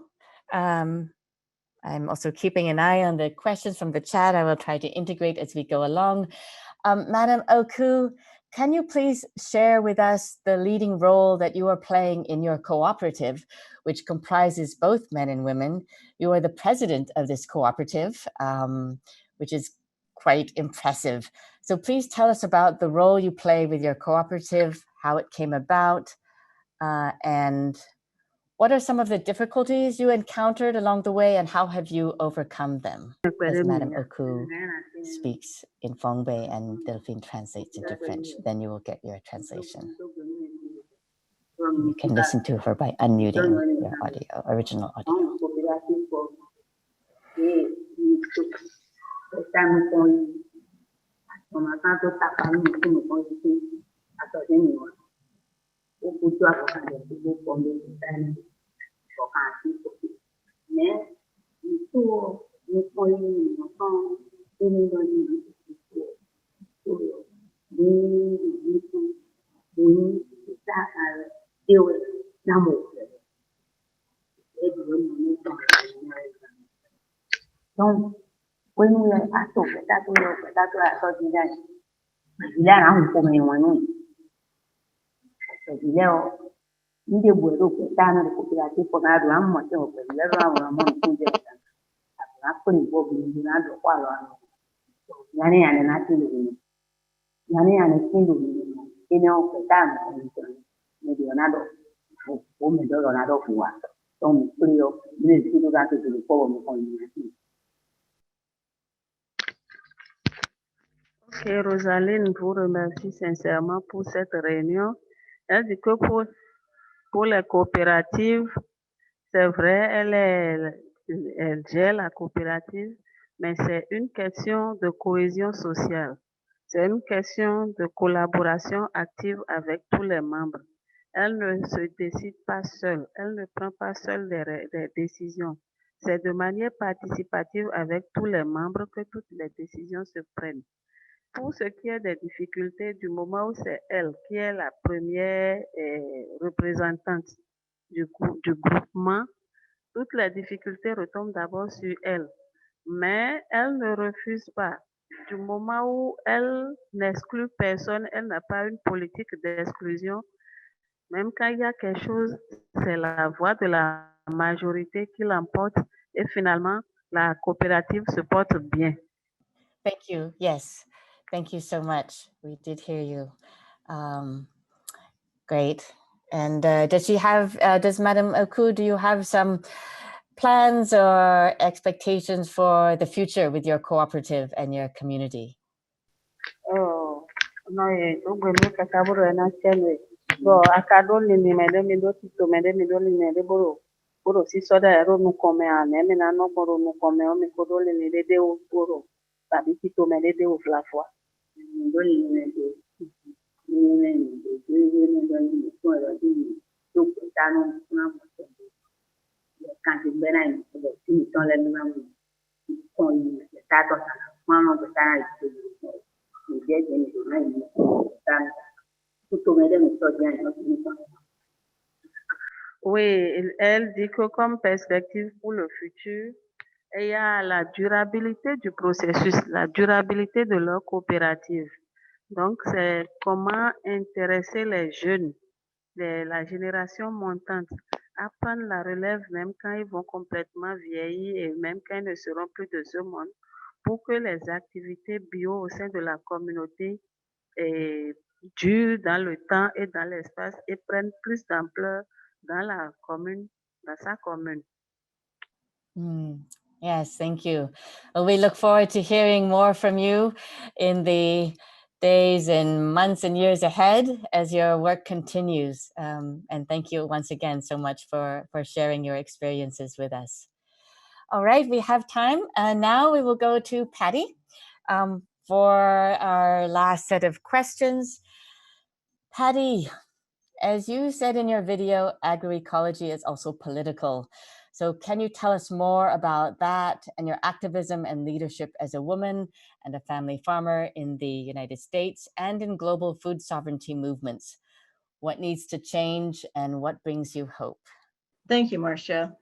I'm also keeping an eye on the questions from the chat. I will try to integrate as we go along. Madam Oku, can you please share with us the leading role that you are playing in your cooperative, which comprises both men and women? You are the president of this cooperative, which is quite impressive. So please tell us about the role you play with your cooperative, how it came about, and what are some of the difficulties you encountered along the way, and how have you overcome them? As Madam Oku speaks in Fongbe and Delphine translates into French, then you will get your translation. You can listen to her by unmuting your audio, original audio. Ok, Rosaline vous remercie sincèrement pour cette réunion. Elle dit que pour les coopératives, c'est vrai, elle gère la coopérative, mais c'est une question de cohésion sociale. C'est une question de collaboration active avec tous les membres. Elle ne se décide pas seule, elle ne prend pas seule des décisions. C'est de manière participative avec tous les membres que toutes les décisions se prennent. Pour ce qui est des difficultés, du moment où c'est elle qui est la première représentante du groupement, toutes les difficultés retombent d'abord sur elle. Mais elle ne refuse pas. Du moment où elle n'exclut personne, elle n'a pas une politique d'exclusion. Même quand il y a quelque chose, c'est la voix de la majorité qui l'emporte et finalement, la coopérative se porte bien. Thank you. Yes. Thank you so much. We did hear you. Great. And does Madam Oku, do you have some plans or expectations for the future with your cooperative and your community? Oh, no, Bo akado lini mede mi do tito mede mi do lini de boro si soda ero nu come ane mi na no boro nu come o mi kodo lini de o boro tabi tito mede de o flafwa mi do lini de quand il bena ni ko ti ton le na mu ko ni ta to ta ma no ta ni de ni na ni ta. Oui, elle dit que comme perspective pour le futur, il y a la durabilité du processus, la durabilité de leur coopérative. Donc, c'est comment intéresser les jeunes, la génération montante, à prendre la relève même quand ils vont complètement vieillir et même quand ils ne seront plus de ce monde, pour que les activités bio au sein de la communauté durent dans le temps et dans l'espace et prennent plus d'ampleur dans la commune, dans sa commune. Yes, thank you. Well, we look forward to hearing more from you in the days and months and years ahead as your work continues. And thank you once again so much for sharing your experiences with us. All right, we have time. Now we will go to Patty for our last set of questions. Patty, as you said in your video, agroecology is also political. So can you tell us more about that and your activism and leadership as a woman and a family farmer in the United States and in global food sovereignty movements? What needs to change and what brings you hope? Thank you, Marcia.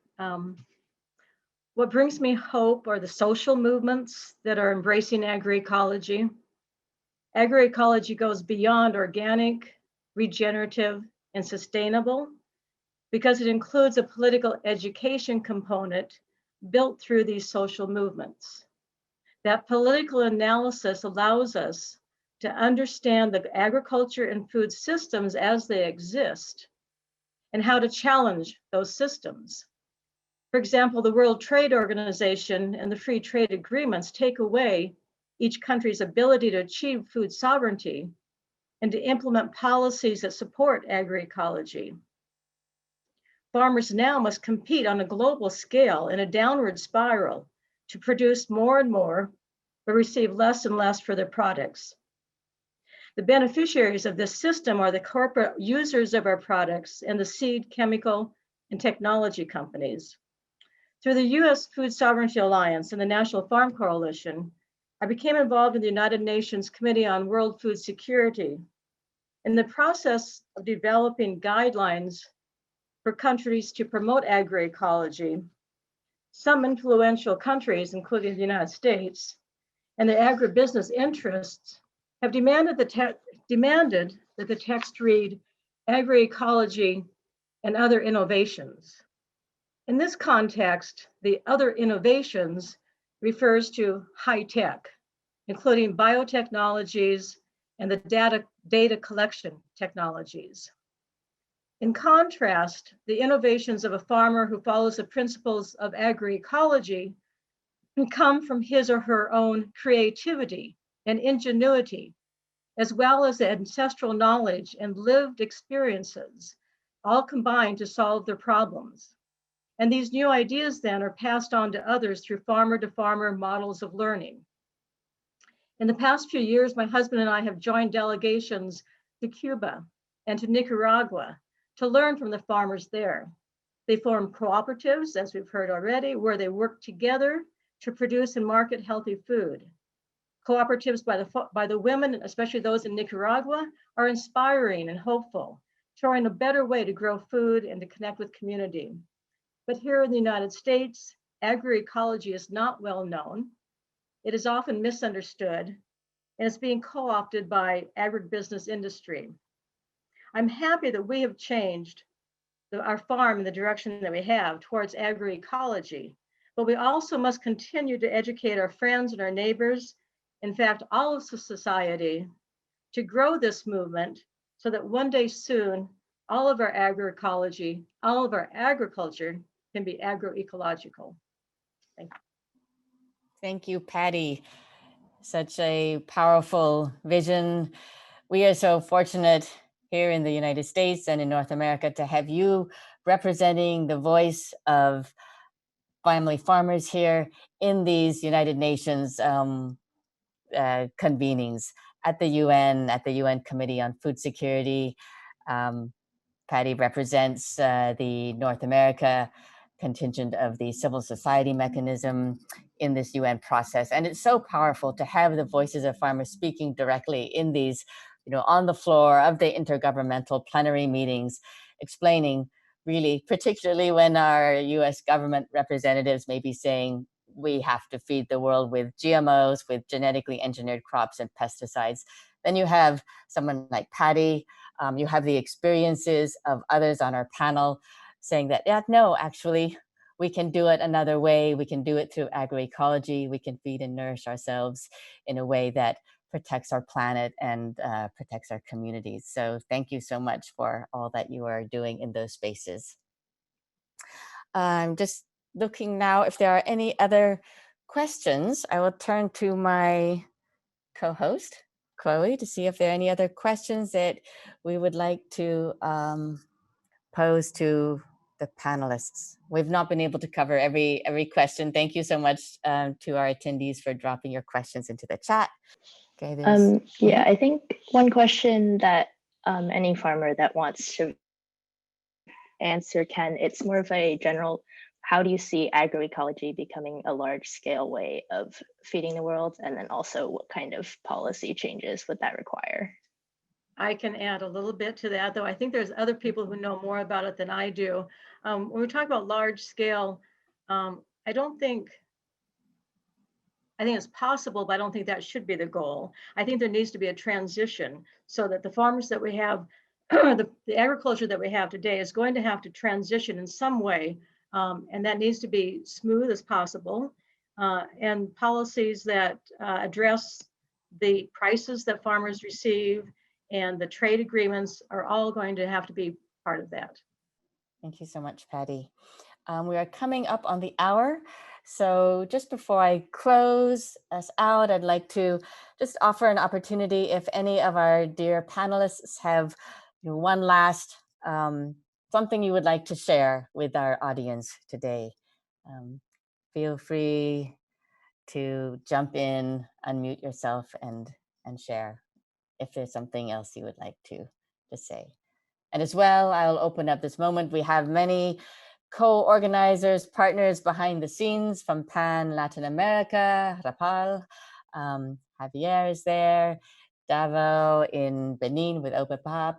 What brings me hope are the social movements that are embracing agroecology. Agroecology goes beyond organic, regenerative, and sustainable because it includes a political education component built through these social movements. That political analysis allows us to understand the agriculture and food systems as they exist and how to challenge those systems. For example, the World Trade Organization and the free trade agreements take away each country's ability to achieve food sovereignty and to implement policies that support agroecology. Farmers now must compete on a global scale in a downward spiral to produce more and more, but receive less and less for their products. The beneficiaries of this system are the corporate users of our products and the seed, chemical, and technology companies. Through the US Food Sovereignty Alliance and the National Farm Coalition, I became involved in the United Nations Committee on World Food Security. In the process of developing guidelines for countries to promote agroecology, some influential countries, including the United States, and the agribusiness interests have demanded that the text read agroecology and other innovations. In this context, the other innovations refers to high tech, including biotechnologies and the data collection technologies. In contrast, the innovations of a farmer who follows the principles of agroecology can come from his or her own creativity and ingenuity, as well as ancestral knowledge and lived experiences, all combined to solve their problems. And these new ideas then are passed on to others through farmer-to-farmer models of learning. In the past few years, my husband and I have joined delegations to Cuba and to Nicaragua to learn from the farmers there. They form cooperatives, as we've heard already, where they work together to produce and market healthy food. Cooperatives by the women, especially those in Nicaragua, are inspiring and hopeful, showing a better way to grow food and to connect with community. But here in the United States, agroecology is not well known. It is often misunderstood, and it's being co-opted by agribusiness industry. I'm happy that we have changed our farm in the direction that we have towards agroecology, but we also must continue to educate our friends and our neighbors, in fact, all of society, to grow this movement so that one day soon, all of our agroecology, all of our agriculture can be agroecological. Thank you. Thank you, Patty. Such a powerful vision. We are so fortunate here in the United States and in North America to have you representing the voice of family farmers here in these United Nations convenings at the UN Committee on Food Security. Patty represents the North America contingent of the civil society mechanism in this UN process. And it's so powerful to have the voices of farmers speaking directly in these, on the floor of the intergovernmental plenary meetings, explaining really, particularly when our US government representatives may be saying, we have to feed the world with GMOs, with genetically engineered crops and pesticides. Then you have someone like Patty, you have the experiences of others on our panel saying that, yeah, no, actually, we can do it another way. We can do it through agroecology. We can feed and nourish ourselves in a way that protects our planet and protects our communities. So thank you so much for all that you are doing in those spaces. I'm just looking now if there are any other questions. I will turn to my co-host, Chloe, to see if there are any other questions that we would like to pose to the panelists. We've not been able to cover every question. Thank you so much to our attendees for dropping your questions into the chat. Okay, yeah, I think one question that any farmer that wants to answer can, it's more of a general, how do you see agroecology becoming a large scale way of feeding the world? And then also what kind of policy changes would that require? I can add a little bit to that, though I think there's other people who know more about it than I do. When we talk about large scale, I think it's possible, but I don't think that should be the goal. I think there needs to be a transition so that the farmers that we have, the agriculture that we have today is going to have to transition in some way. And that needs to be smooth as possible. And policies that address the prices that farmers receive and the trade agreements are all going to have to be part of that. Thank you so much, Patty. We are coming up on the hour. So just before I close us out, I'd like to just offer an opportunity if any of our dear panelists have one last something you would like to share with our audience today. Feel free to jump in, unmute yourself and share if there's something else you would like to say. And as well, I'll open up this moment. We have many co-organizers, partners behind the scenes from PAN Latin America, Rapal, Javier is there, Davo in Benin with OPEPAP,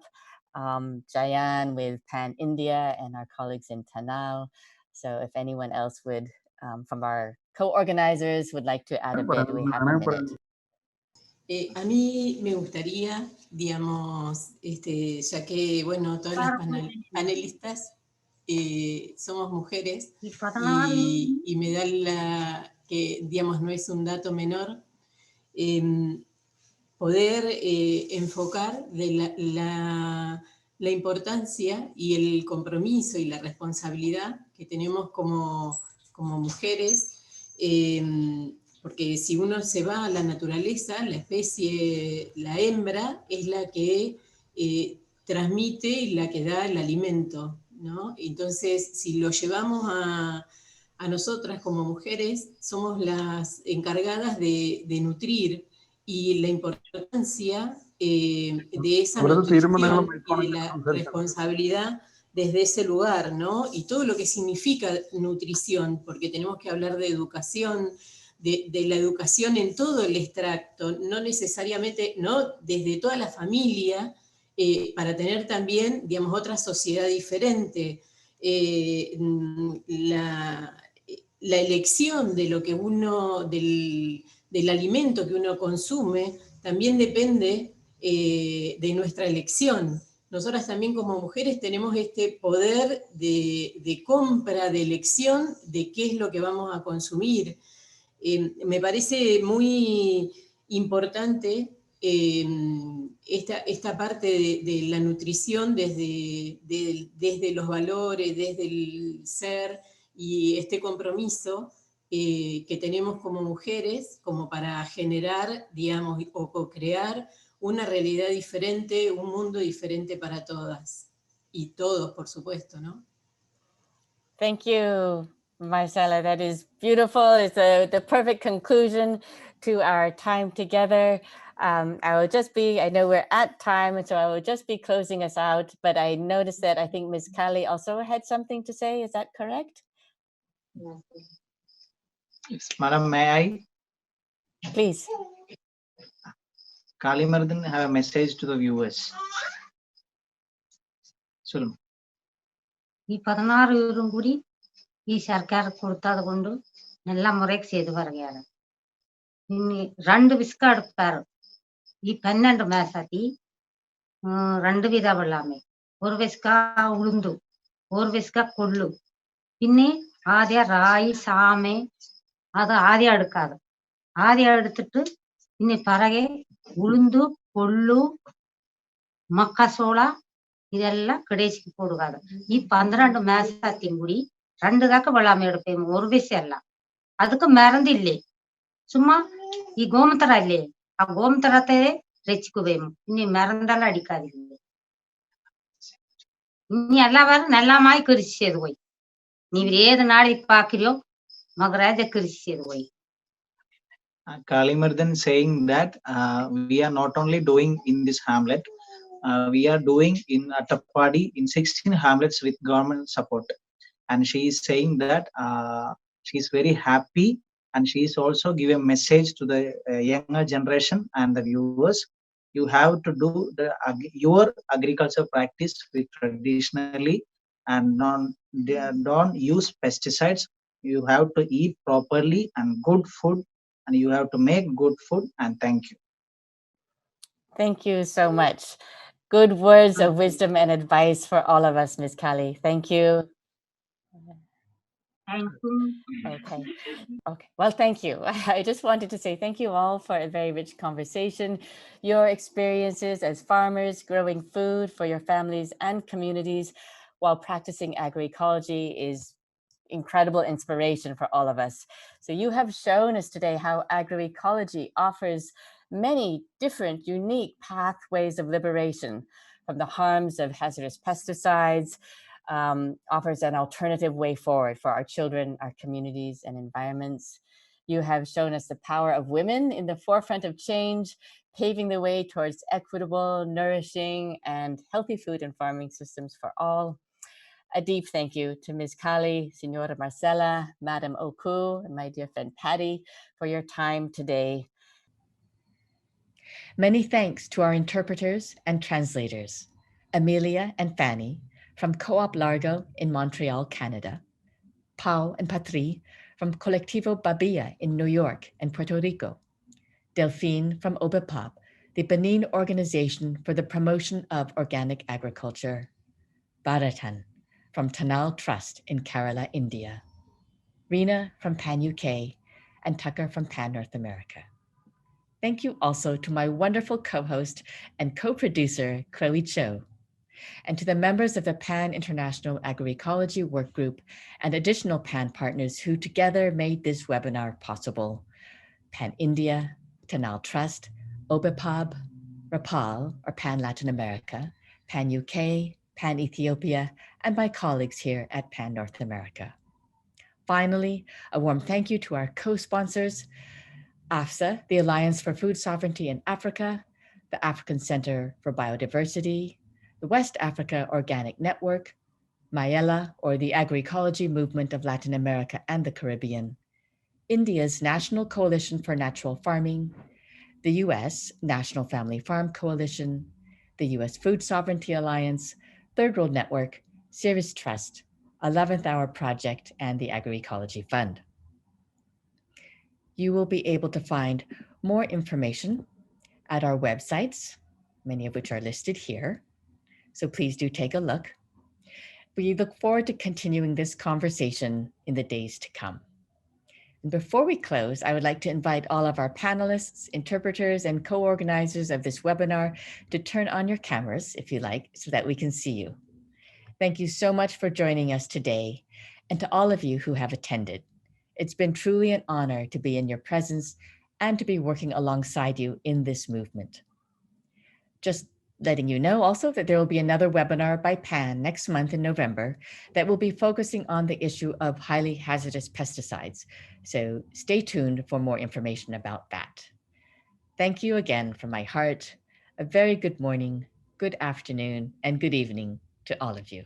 Jayan with PAN India, and our colleagues in Tanal. So if anyone else would, from our co-organizers, would like to add a bit, we have a minute. A mí me gustaría, digamos, ya que, bueno, todas las panelistas somos mujeres y me da que, digamos, no es un dato menor, poder enfocar de la importancia y el compromiso y la responsabilidad que tenemos como mujeres, porque si uno se va a la naturaleza, la especie, la hembra, es la que transmite y la que da el alimento, ¿no? Entonces, si lo llevamos a nosotras como mujeres, somos las encargadas de nutrir, y la importancia de esa nutrición y de la responsabilidad desde ese lugar, ¿no? Y todo lo que significa nutrición, porque tenemos que hablar de educación, de la educación en todo el extracto, no necesariamente, ¿no? Desde toda la familia, para tener también, digamos, otra sociedad diferente. La elección de lo que uno, del alimento que uno consume, también depende de nuestra elección. Nosotras también como mujeres tenemos este poder de compra, de elección de qué es lo que vamos a consumir. Me parece muy importante esta parte de la nutrición desde los valores, desde el ser y este compromiso que tenemos como mujeres, como para generar, digamos, o co-crear una realidad diferente, un mundo diferente para todas y todos, por supuesto, ¿no? Thank you, Marcela. That is beautiful. It's the perfect conclusion to our time together. I will just I know we're at time, and so I will just be closing us out, but I noticed that I think Ms. Kali also had something to say. Is that correct? Yes, Madam, may I? Please. Kali Mardin have a message to the viewers. Solum. ഈ 16 യൂറും കൂടി ഈ സർക്കാർ കൊടുത്തത് കൊണ്ട് നല്ല മുറയ്ക്ക് ചെയ്തു പറയുകയാണ്. ഇനി 2 വിസ്ക എടുപ്പാറ് ഈ 12 മാസത്തി 2 വിധ വെള്ളാമേ, 1 വിസ്ക ഉളുന്തു, 1 വിസ്ക കൊള്ളു. പിന്നെ ആദ്യം റായി സാമേ അത് ആദ്യം എടുക്കാറ്. ആദ്യം എടുത്തിട്ട് പിന്നെ പിറകെ ഉളുന്തു, കൊള്ളു, മക്കസോള ഇതെല്ലാം കിടേച്ചിക്ക് കൊടുക്കാറ്. ഈ 12 മാസത്തെയും കൂടി 2 കാക്ക വെള്ളാമ എടുപ്പേം, 1 വിസയല്ല. ಅದಕ್ಕೆ ಮರಂದಿಲ್ಲೇ ಸುಮ್ಮ ಈ ಗೋಮೂತ್ರ ಅಲ್ಲೇ ಆ ಗೋಮೂತ್ರತೆ ರಚಿಕುವೇಮು ಇನ್ನಿ ಮರಂದೆಲ್ಲ ಅಡಿಕಾದಿಲ್ಲ. ಇನ್ನಿ ಎಲ್ಲವರು ನೆಲ್ಲಮಾಯಿ ಕೃಷಿಸೇದು ಹೋಯ್ ನೀವು ಏದು ನಾಳೆ ಪಾಕಿರಿಯೋ ಮಗರಾಜ ಕೃಷಿಸೇದು ಹೋಯ್. Kalimardan saying that we are not only doing in this hamlet, we are doing in Attapadi in 16 hamlets with government support. And she is saying that she is very happy, and she is also giving a message to the younger generation and the viewers you have to do your agriculture practice with traditionally and don't use pesticides. You have to eat properly and good food, and you have to make good food. And thank you. Thank you so much. Good words of wisdom and advice for all of us, Ms. Kali. Thank you. Thank you. Okay. Okay. Well, thank you. I just wanted to say thank you all for a very rich conversation. Your experiences as farmers growing food for your families and communities while practicing agroecology is incredible inspiration for all of us. So you have shown us today how agroecology offers many different, unique pathways of liberation from the harms of hazardous pesticides, offers an alternative way forward for our children, our communities, and environments. You have shown us the power of women in the forefront of change, paving the way towards equitable, nourishing, and healthy food and farming systems for all. A deep thank you to Ms. Kali, Senora Marcela, Madam Oku, and my dear friend Patty for your time today. Many thanks to our interpreters and translators, Amelia and Fanny from Co-op Largo in Montreal, Canada, Pau and Patri from Colectivo Babia in New York and Puerto Rico, Delphine from OBEPOP, the Benin Organization for the Promotion of Organic Agriculture, Bharatan from Tanal Trust in Kerala, India, Rena from Pan UK, and Tucker from Pan North America. Thank you also to my wonderful co-host and co-producer, Chloe Cho, and to the members of the Pan International Agroecology Work Group and additional Pan partners who together made this webinar possible: Pan India, Tanal Trust, OBEPOB, RAPAL, or Pan Latin America, Pan UK, Pan Ethiopia, and my colleagues here at Pan North America. Finally, a warm thank you to our co-sponsors, AFSA, the Alliance for Food Sovereignty in Africa, the African Center for Biodiversity, the West Africa Organic Network, Mayela, or the Agroecology Movement of Latin America and the Caribbean, India's National Coalition for Natural Farming, the US National Family Farm Coalition, the US Food Sovereignty Alliance, Third World Network, Ceres Trust, 11th Hour Project, and the Agroecology Fund. You will be able to find more information at our websites, many of which are listed here. So please do take a look. We look forward to continuing this conversation in the days to come. And before we close, I would like to invite all of our panelists, interpreters, and co-organizers of this webinar to turn on your cameras, if you like, so that we can see you. Thank you so much for joining us today, and to all of you who have attended. It's been truly an honor to be in your presence and to be working alongside you in this movement. Just letting you know also that there will be another webinar by PAN next month in November that will be focusing on the issue of highly hazardous pesticides. So stay tuned for more information about that. Thank you again from my heart. A very good morning, good afternoon, and good evening to all of you.